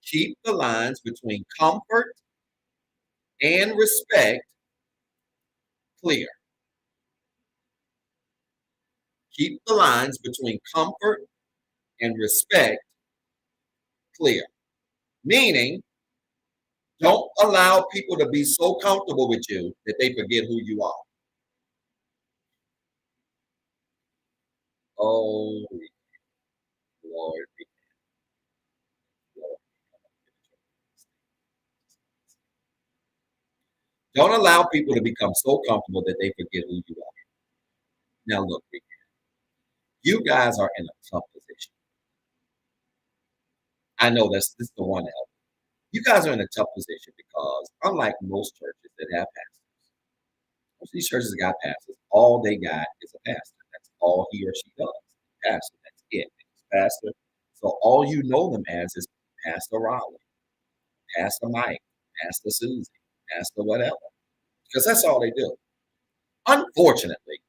Keep the lines between comfort and respect clear. Keep the lines between comfort and respect clear. Meaning, don't allow people to be so comfortable with you that they forget who you are. Oh, Lord. Don't allow people to become so comfortable that they forget who you are. Now, look, you guys are in a tough position. I know this is the one help. You guys are in a tough position because, unlike most churches that have pastors, most of these churches that got pastors, all they got is a pastor. That's all he or she does. Pastor, that's it. It's pastor. So all you know them as is Pastor Raleigh, Pastor Mike, Pastor Susie, Pastor whatever. Because that's all they do. Unfortunately,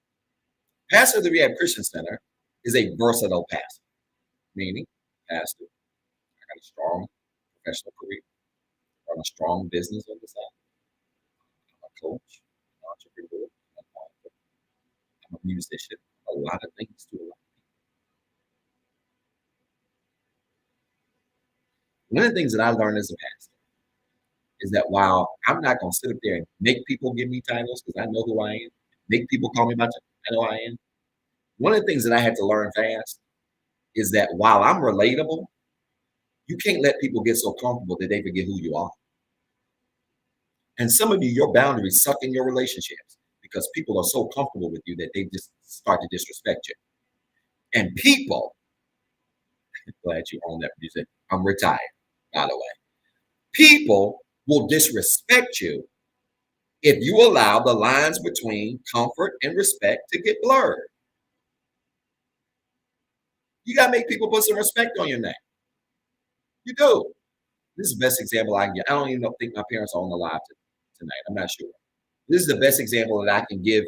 pastor of the Rehab Christian Center is a versatile pastor, meaning, pastor, I got a strong professional career, run a strong business on the side. I'm a coach, an entrepreneur, an author, I'm a musician, a lot of things to a lot of people. One of the things that I learned as a pastor is that while I'm not going to sit up there and make people give me titles because I know who I am, make people call me by I know I am. One of the things that I had to learn fast is that while I'm relatable, you can't let people get so comfortable that they forget who you are. And some of you, your boundaries suck in your relationships because people are so comfortable with you that they just start to disrespect you. And people, glad you own that music. I'm retired, by the way. People will disrespect you if you allow the lines between comfort and respect to get blurred. You got to make people put some respect on your name. You do. This is the best example I can get. I don't even think my parents are on the live tonight. I'm not sure. This is the best example that I can give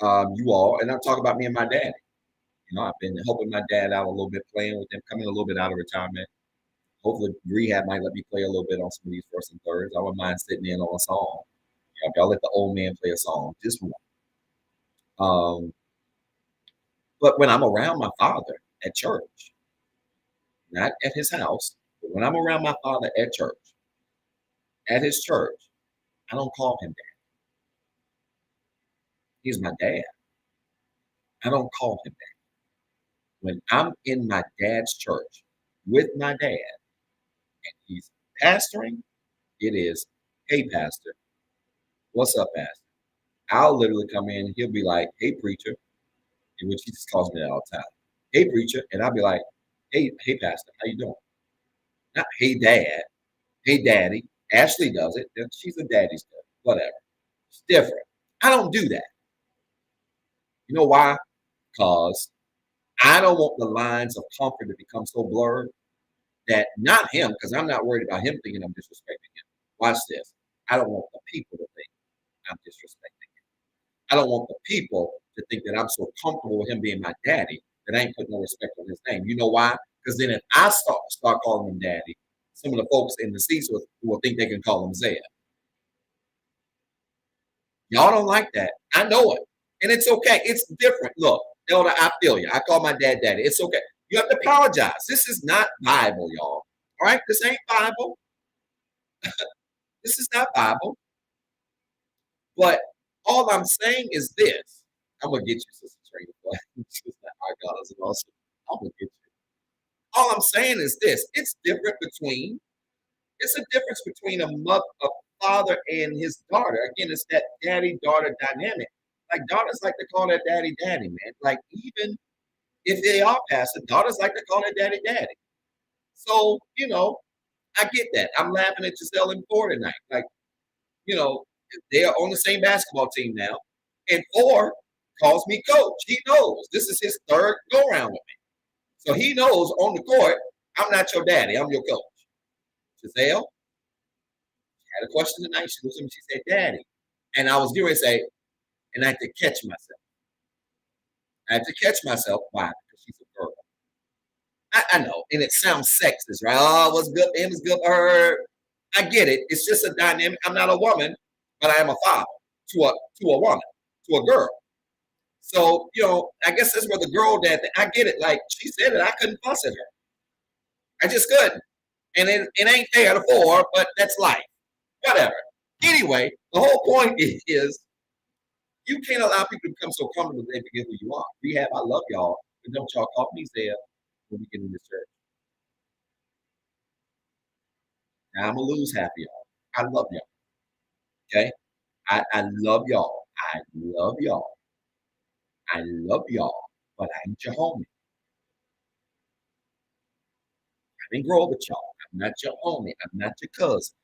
you all. And I'm talking about me and my dad. I've been helping my dad out a little bit, playing with him, coming a little bit out of retirement. Hopefully rehab might let me play a little bit on some of these first and thirds. I wouldn't mind sitting in on a song. Y'all let the old man play a song, just one. But when I'm around my father at church, not at his house, but when I'm around my father at his church, I don't call him dad. He's my dad. I don't call him dad. When I'm in my dad's church with my dad and he's pastoring, it is, hey, pastor, what's up, pastor? I'll literally come in, he'll be like, hey, preacher, in which he just calls me that all the time. Hey, preacher. And I'll be like, hey, pastor, how you doing? Not, hey, dad, hey, daddy. Ashley does it. She's a daddy's girl, whatever. It's different. I don't do that. You know why? Because I don't want the lines of comfort to become so blurred that not him, because I'm not worried about him thinking I'm disrespecting him. Watch this. I don't want the people to think I'm disrespecting him. I don't want the people to think that I'm so comfortable with him being my daddy that I ain't putting no respect on his name. You know why? Because then if I start calling him daddy, some of the folks in the seats will think they can call him Zeb. Y'all don't like that. I know it. And it's okay. It's different. Look, Elder, I feel you. I call my dad daddy. It's okay. You have to apologize. This is not Bible, y'all. All right? This ain't Bible. This is not Bible. But all I'm saying is this. I'm going to get you, Sister Trina. My God, is awesome. I'm going to get you. All I'm saying is this. It's a difference between a father and his daughter. Again, it's that daddy-daughter dynamic. Like, daughters like to call their daddy, daddy, man. Like, even if they are passive, daughters like to call their daddy, daddy. So, I get that. I'm laughing at Giselle and Ford tonight. Like, they are on the same basketball team now. And Ford calls me coach. He knows this is his third go-round with me. So he knows on the court, I'm not your daddy. I'm your coach. Giselle had a question tonight. She looked at me. She said, daddy. And I was getting ready to say, and I had to catch myself. Why? Because she's a girl. I know. And it sounds sexist, right? Oh, what's good for him is good for her. I get it. It's just a dynamic. I'm not a woman, but I am a father to a woman, to a girl. So, I guess that's where the girl dad, I get it. Like she said it, I couldn't fuss at her. I just couldn't. And it ain't fair to for, but that's life. Whatever. Anyway, the whole point is you can't allow people to become so comfortable they forget who you are. Rehab, I love y'all, but don't y'all call me there when we get in this church. Now I'm gonna lose half of y'all. I love y'all. Okay? I love y'all. I love y'all. I love y'all, but I ain't your homie. I didn't grow up with y'all. I'm not your homie. I'm not your cousin.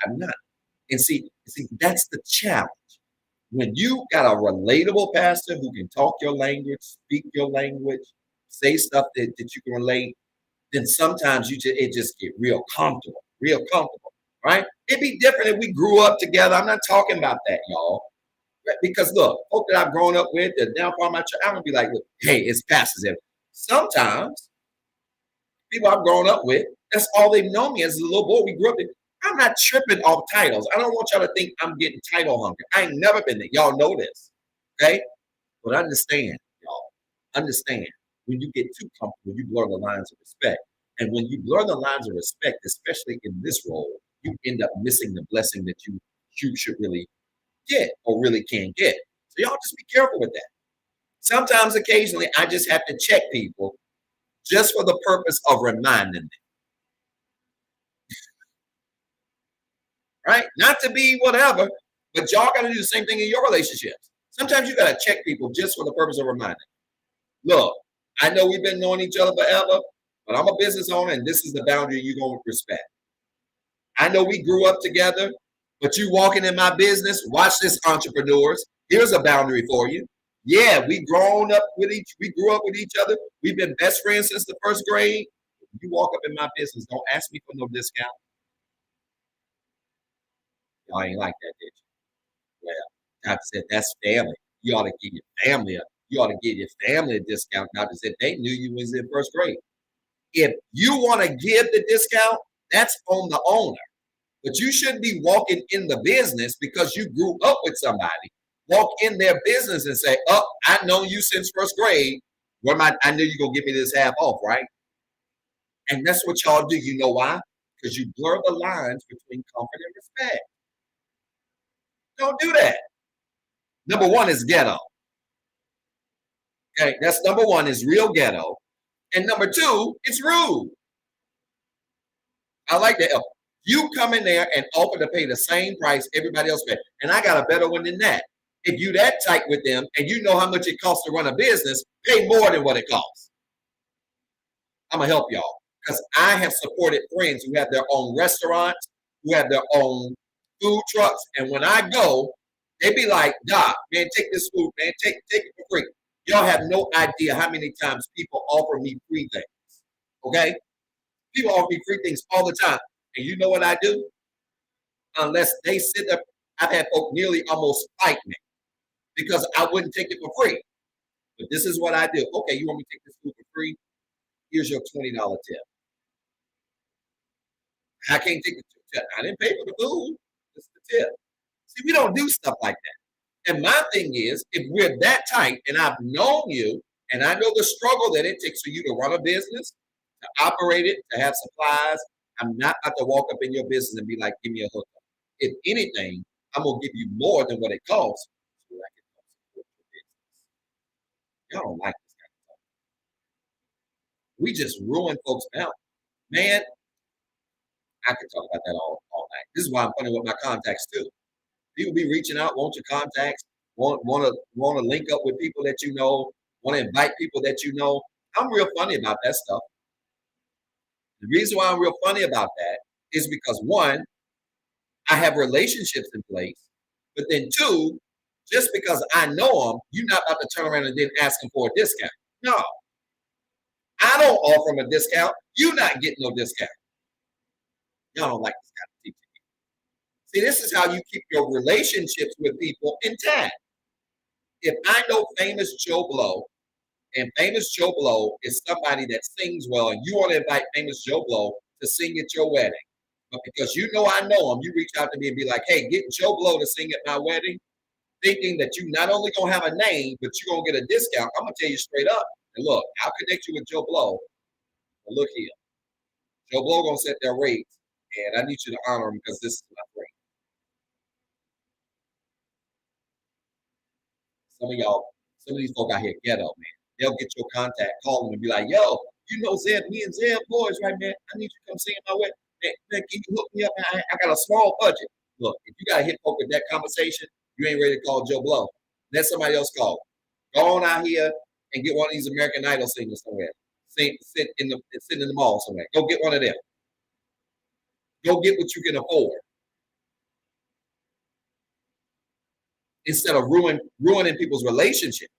I'm not. And see, that's the challenge. When you got a relatable pastor who can talk your language, speak your language, say stuff that you can relate, then sometimes it just get real comfortable, right? It'd be different if we grew up together. I'm not talking about that, y'all. Because look, folk that I've grown up with, the down part of my church, I'm gonna be like, look, hey, it's pastors there. Sometimes people I've grown up with, that's all they've known me as a little boy. We grew up in. I'm not tripping off titles. I don't want y'all to think I'm getting title hungry. I ain't never been there. Y'all know this. Okay? But understand, y'all. Understand. When you get too comfortable, you blur the lines of respect. And when you blur the lines of respect, especially in this role, you end up missing the blessing that you should really get or really can get. So y'all just be careful with that. Sometimes, occasionally, I just have to check people just for the purpose of reminding them. Right? Not to be whatever, but y'all got to do the same thing in your relationships. Sometimes you got to check people just for the purpose of reminding. Look, I know we've been knowing each other forever, but I'm a business owner, and this is the boundary you're going to respect. I know we grew up together, but you walking in my business, watch this, entrepreneurs. Here's a boundary for you. Yeah, we grew up with each other. We've been best friends since the first grade. You walk up in my business, don't ask me for no discount. Y'all ain't like that, did you? Well, God said that's family. You ought to give your family a discount. God said they knew you was in first grade. If you want to give the discount, that's on the owner. But you shouldn't be walking in the business because you grew up with somebody. Walk in their business and say, "Oh, I've known you since first grade. I knew you're gonna give me this half off, right?" And that's what y'all do. You know why? Because you blur the lines between comfort and respect. Don't do that. Number one is ghetto. Okay, that's number one is real ghetto. And number two, it's rude. I like that. You come in there and offer to pay the same price everybody else pays. And I got a better one than that. If you that tight with them and you know how much it costs to run a business, pay more than what it costs. I'm gonna help y'all because I have supported friends who have their own restaurants, who have their own food trucks, and when I go, they be like, "Doc, man, take this food, man, take it for free." Y'all have no idea how many times people offer me free things. Okay, people offer me free things all the time, and you know what I do? Unless they sit up, I've had folk nearly almost fight me because I wouldn't take it for free. But this is what I do. Okay, you want me to take this food for free? Here's your $20 tip. I can't take the tip. I didn't pay for the food. It's the tip. See, we don't do stuff like that. And my thing is, if we're that tight and I've known you and I know the struggle that it takes for you to run a business, to operate it, to have supplies, I'm not about to walk up in your business and be like, "Give me a hookup." If anything, I'm going to give you more than what it costs so I can support your business. Y'all don't like this kind of stuff. We just ruin folks' out. Man, I could talk about that all night. This is why I'm funny with my contacts too. People be reaching out, want your contacts, want to link up with people that you know, want to invite people that you know. I'm real funny about that stuff. The reason why I'm real funny about that is because one, I have relationships in place, but then two, just because I know them, you're not about to turn around and then ask them for a discount. No, I don't offer them a discount. You're not getting no discount. Y'all don't like this kind of teaching. See, this is how you keep your relationships with people intact. If I know famous Joe Blow, and famous Joe Blow is somebody that sings well, and you want to invite famous Joe Blow to sing at your wedding, but because you know I know him, you reach out to me and be like, "Hey, get Joe Blow to sing at my wedding," thinking that you not only gonna have a name, but you're gonna get a discount. I'm gonna tell you straight up. And look, I'll connect you with Joe Blow. But look here, Joe Blow gonna set their rates, and I need you to honor him because this is my rate. Some of these folk out here ghetto, man. They'll get your contact, call them, and be like, "Yo, you know Zeb, me and Zeb boys, right, man? I need you to come sing my wedding. Man, can you hook me up? I got a small budget." Look, if you got to hit folk with that conversation, you ain't ready to call Joe Blow. Let somebody else call. Go on out here and get one of these American Idol singers somewhere. Sit in the mall somewhere. Go get one of them. Go get what you can afford instead of ruining people's relationships.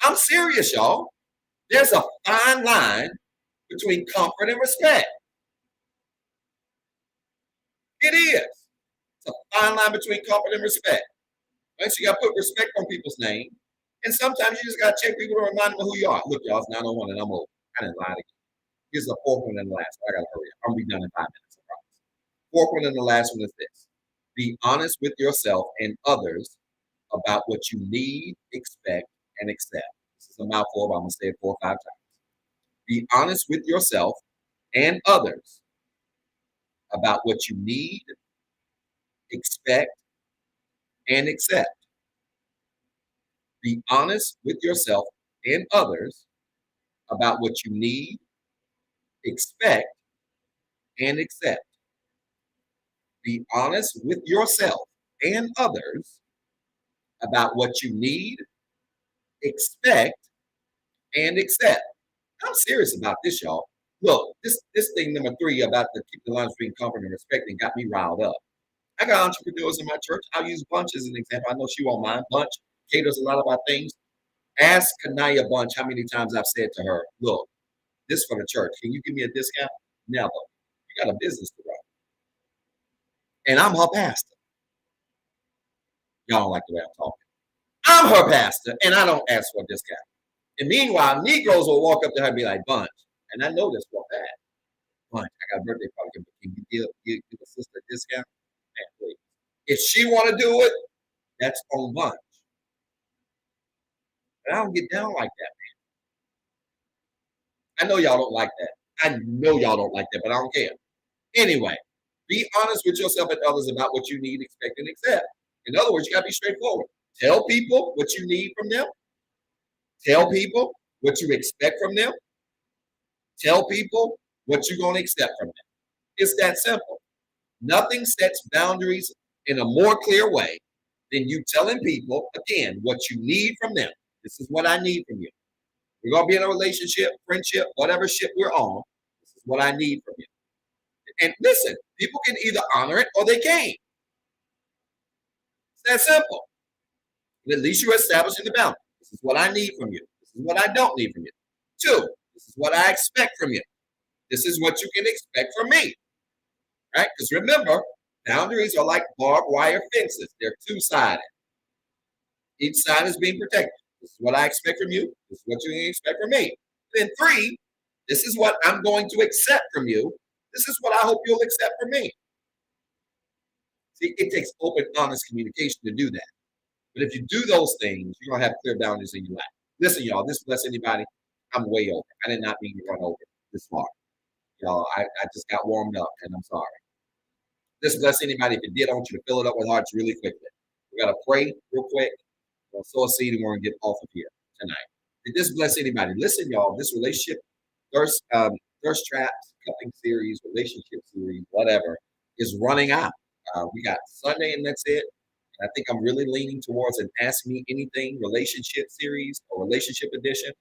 I'm serious, y'all. There's a fine line between comfort and respect. It is. It's a fine line between comfort and respect. Right? So you got to put respect on people's name. And sometimes you just got to check people to remind them of who you are. Look, y'all, it's 9:01 and I'm old. I didn't lie again. Here's the fourth one and the last one. I got to hurry up. I'm going to be done in 5 minutes, I promise. Fourth one and the last one is this. Be honest with yourself and others about what you need, expect, and accept. This is a mouthful, but I'm going to say it 4 or 5 times. Be honest with yourself and others about what you need, expect, and accept. Be honest with yourself and others about what you need, expect, and accept. Be honest with yourself and others about what you need, expect, and accept. I'm serious about this, y'all. Look, this thing number 3 about the keep the lines between comfort and respecting got me riled up. I got entrepreneurs in my church. I'll use Bunch as an example. I know she won't mind. Bunch caters a lot of our things. Ask Kanaya Bunch how many times I've said to her, "Look, this for the church. Can you give me a discount?" Never. You got a business to run. And I'm her pastor. Y'all don't like the way I'm talking. I'm her pastor, and I don't ask for a discount. And meanwhile, Negroes will walk up to her and be like, "Bunch," and I know this for a fact. "Bunch, I got a birthday party. Can you give a sister a discount? Man, please. If she want to do it, that's on lunch. But I don't get down like that. I know y'all don't like that. I know y'all don't like that, but I don't care. Anyway, be honest with yourself and others about what you need, expect, and accept. In other words, you got to be straightforward. Tell people what you need from them. Tell people what you expect from them. Tell people what you're going to accept from them. It's that simple. Nothing sets boundaries in a more clear way than you telling people, again, what you need from them. This is what I need from you. We're going to be in a relationship, friendship, whatever ship we're on. This is what I need from you. And listen, people can either honor it or they can't. It's that simple. And at least you're establishing the boundary. This is what I need from you. This is what I don't need from you. 2, this is what I expect from you. This is what you can expect from me. Right? Because remember, boundaries are like barbed wire fences. They're two-sided. Each side is being protected. This is what I expect from you. This is what you can expect from me. Then 3, this is what I'm going to accept from you. This is what I hope you'll accept from me. See, it takes open, honest communication to do that. But if you do those things, you're going to have clear boundaries in your life. Listen, y'all, this bless anybody. I'm way over. I did not mean to run over this far. Y'all, I just got warmed up, and I'm sorry. This bless anybody. If it did, I want you to fill it up with hearts really quickly. We got to pray real quick. We'll sow a seed, and we're going to get off of here tonight. Did this bless anybody? Listen, y'all, this relationship, thirst traps, cupping series, relationship series, whatever, is running out. We got Sunday, and that's it. I think I'm really leaning towards an Ask Me Anything relationship series or relationship edition,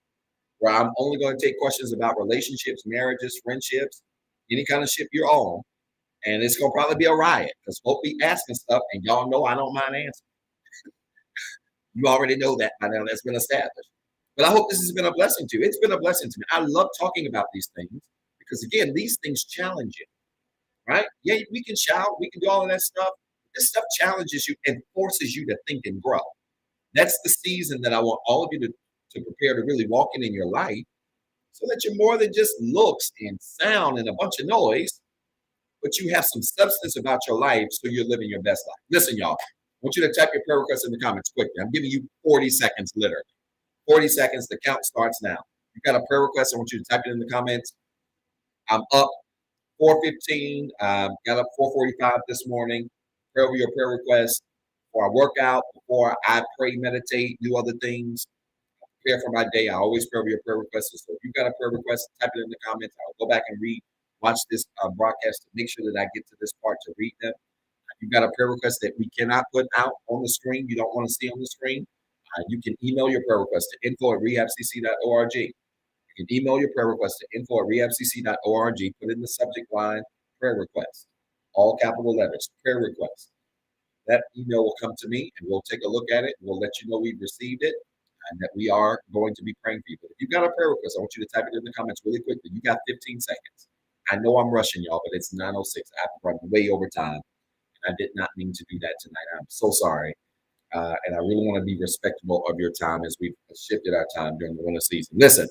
where I'm only going to take questions about relationships, marriages, friendships, any kind of ship you're on. And it's going to probably be a riot because folks be asking stuff, and y'all know I don't mind answering. You already know that by now. That's been established. But I hope this has been a blessing to you. It's been a blessing to me. I love talking about these things because, again, these things challenge you, right? Yeah, we can shout. We can do all of that stuff. This stuff challenges you and forces you to think and grow. That's the season that I want all of you to prepare to really walk in your life so that you're more than just looks and sound and a bunch of noise, but you have some substance about your life so you're living your best life. Listen, y'all, I want you to type your prayer requests in the comments quickly. I'm giving you 40 seconds, literally. 40 seconds. The count starts now. If you've got a prayer request, I want you to type it in the comments. I'm up 4:15. Got up 4:45 this morning. Pray over your prayer requests before I work out, before I pray, meditate, do other things, prepare for my day. I always pray over your prayer requests. So if you've got a prayer request, type it in the comments. I'll go back and watch this broadcast to make sure that I get to this part to read them. If you've got a prayer request that we cannot put out on the screen, you don't want to see on the screen, you can email your prayer request to info@rehabcc.org. You can email your prayer request to info@rehabcc.org. Put in the subject line, prayer request, all capital letters, prayer request. That email will come to me, and we'll take a look at it. We'll let you know we've received it and that we are going to be praying for you. But if you've got a prayer request, I want you to type it in the comments really quickly. You got 15 seconds. I know I'm rushing y'all, but it's 9:06. I've run way over time, and I did not mean to do that tonight. I'm so sorry. And I really want to be respectful of your time as we've shifted our time during the winter season. Listen,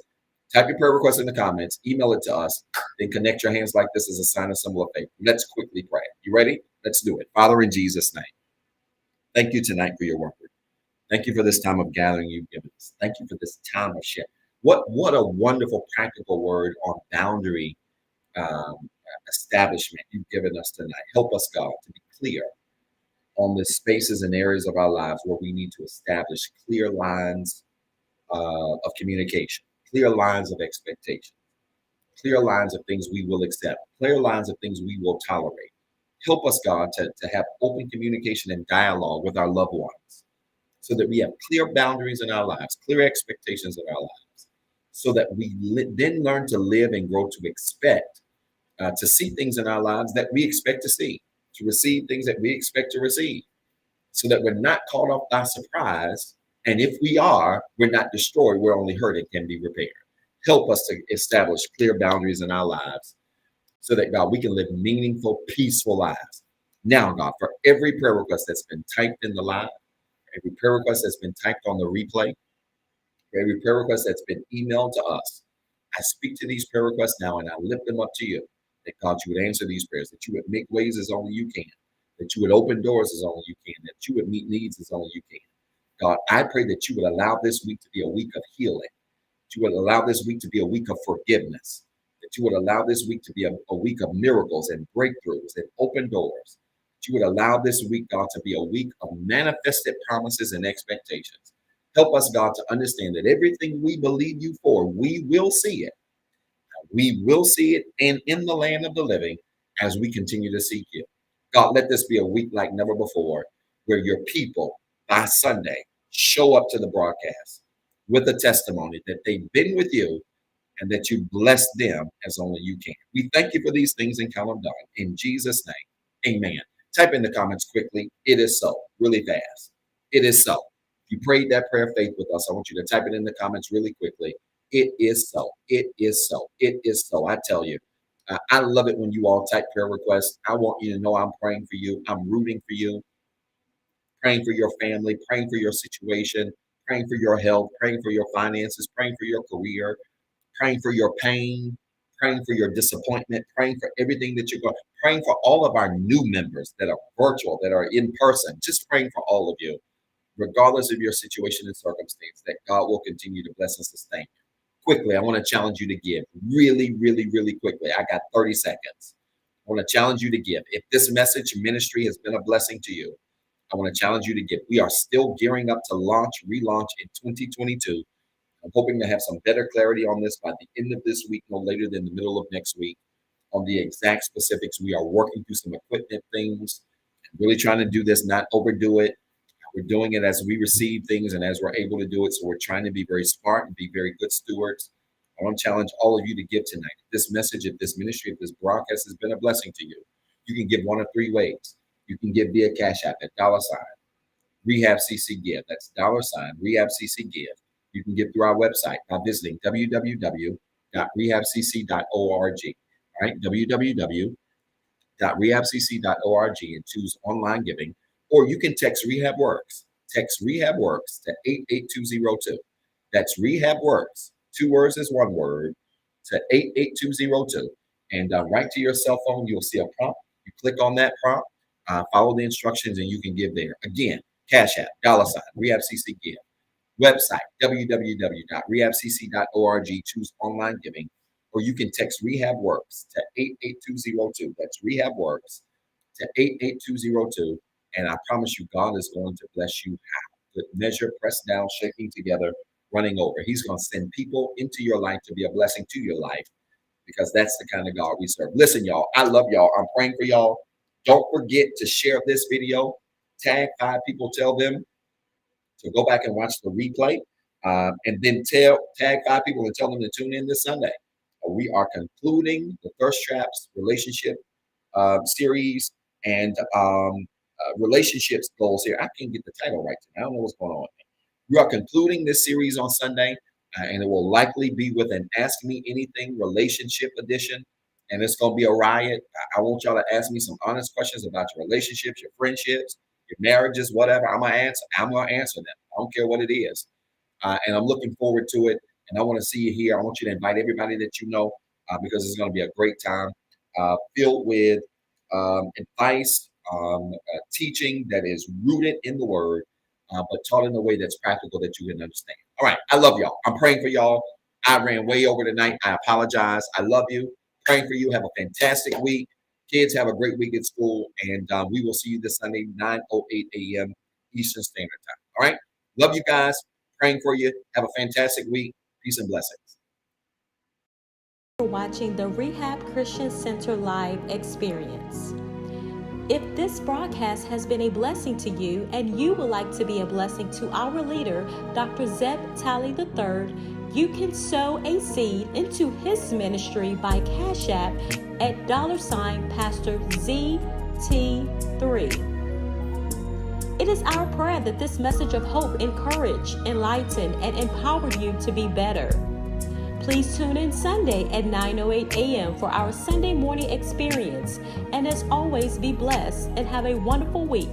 type your prayer request in the comments, email it to us, then connect your hands like this as a sign and symbol of faith. Let's quickly pray. You ready? Let's do it. Father, in Jesus' name, thank you tonight for your word. Thank you for this time of gathering you've given us. Thank you for this time of share. What a wonderful practical word on boundary establishment you've given us tonight. Help us, God, to be clear on the spaces and areas of our lives where we need to establish clear lines of communication, clear lines of expectation, clear lines of things we will accept, clear lines of things we will tolerate. Help us, God, to have open communication and dialogue with our loved ones so that we have clear boundaries in our lives, clear expectations in our lives, so that we then learn to live and grow to expect, to see things in our lives that we expect to see, to receive things that we expect to receive, so that we're not caught off by surprise. And if we are, we're not destroyed, we're only hurt and can be repaired. Help us to establish clear boundaries in our lives so that, God, we can live meaningful, peaceful lives. Now, God, for every prayer request that's been typed in the live, every prayer request that's been typed on the replay, every prayer request that's been emailed to us, I speak to these prayer requests now and I lift them up to you, that God, you would answer these prayers, that you would make ways as only you can, that you would open doors as only you can, that you would meet needs as only you can. God, I pray that you would allow this week to be a week of healing, that you would allow this week to be a week of forgiveness, that you would allow this week to be a week of miracles and breakthroughs and open doors, that you would allow this week, God, to be a week of manifested promises and expectations. Help us, God, to understand that everything we believe you for, we will see it. We will see it and in the land of the living as we continue to seek you. God, let this be a week like never before, where your people by Sunday show up to the broadcast with a testimony that they've been with you and that you bless them as only you can. We thank you for these things and count them done. In Jesus' name, amen. Type in the comments quickly. It is so, really fast. It is so. If you prayed that prayer of faith with us, I want you to type it in the comments really quickly. It is so. It is so. It is so. I tell you, I love it when you all type prayer requests. I want you to know I'm praying for you. I'm rooting for you, praying for your family, praying for your situation, praying for your health, praying for your finances, praying for your career, praying for your pain, praying for your disappointment, praying for everything that you're going, praying for all of our new members that are virtual, that are in person, just praying for all of you, regardless of your situation and circumstance, that God will continue to bless and sustain you. Quickly, I want to challenge you to give really, really, really quickly. I got 30 seconds. I want to challenge you to give. If this message ministry has been a blessing to you, I want to challenge you to give. We are still gearing up to relaunch in 2022. I'm hoping to have some better clarity on this by the end of this week, no later than the middle of next week, on the exact specifics. We are working through some equipment things, really trying to do this, not overdo it. We're doing it as we receive things and as we're able to do it. So we're trying to be very smart and be very good stewards. I want to challenge all of you to give tonight. If this message, if this ministry, if this broadcast has been a blessing to you, you can give one of three ways. You can give via CashAPP at $REHABCCGIVE. That's $REHABCCGIVE. You can give through our website by visiting www.rehabcc.org. All right, www.rehabcc.org and choose online giving. Or you can text REHABWORKS. Text REHABWORKS to 88202. That's REHABWORKS. 2 words is 1 word to 88202. And right to your cell phone, you'll see a prompt. You click on that prompt, follow the instructions, and you can give there. Again, CashAPP, $REHABCCGIVE. Website, www.rehabcc.org. Choose online giving. Or you can text REHABWORKS to 88202. That's REHABWORKS to 88202. And I promise you, God is going to bless you with measure, pressed down, shaking together, running over. He's going to send people into your life to be a blessing to your life, because that's the kind of God we serve. Listen, y'all, I love y'all. I'm praying for y'all. Don't forget to share this video. Tag 5 people, tell them to go back and watch the replay. And then tag 5 people and tell them to tune in this Sunday. We are concluding the Thirst Traps relationship series and relationships goals here. I can't get the title right today. I don't know what's going on. We are concluding this series on Sunday, and it will likely be with an Ask Me Anything relationship edition. And it's going to be a riot. I want y'all to ask me some honest questions about your relationships, your friendships, your marriages, whatever. I'm going to answer them. I don't care what it is. And I'm looking forward to it. And I want to see you here. I want you to invite everybody that you know, because it's going to be a great time filled with advice, teaching that is rooted in the word, but taught in a way that's practical that you can understand. All right. I love y'all. I'm praying for y'all. I ran way over tonight. I apologize. I love you. Praying for you. Have a fantastic week. Kids, have a great week at school. And we will see you this Sunday, 9:08 a.m. Eastern Standard Time. All right. Love you guys. Praying for you. Have a fantastic week. Peace and blessings. For watching the Rehab Christian Center live experience. If this broadcast has been a blessing to you and you would like to be a blessing to our leader, Dr. Zeb Talley III, you can sow a seed into his ministry by CashAPP at $PastorZT3. It is our prayer that this message of hope encourage, enlighten, and empower you to be better. Please tune in Sunday at 9:08 a.m. for our Sunday morning experience. And as always, be blessed and have a wonderful week.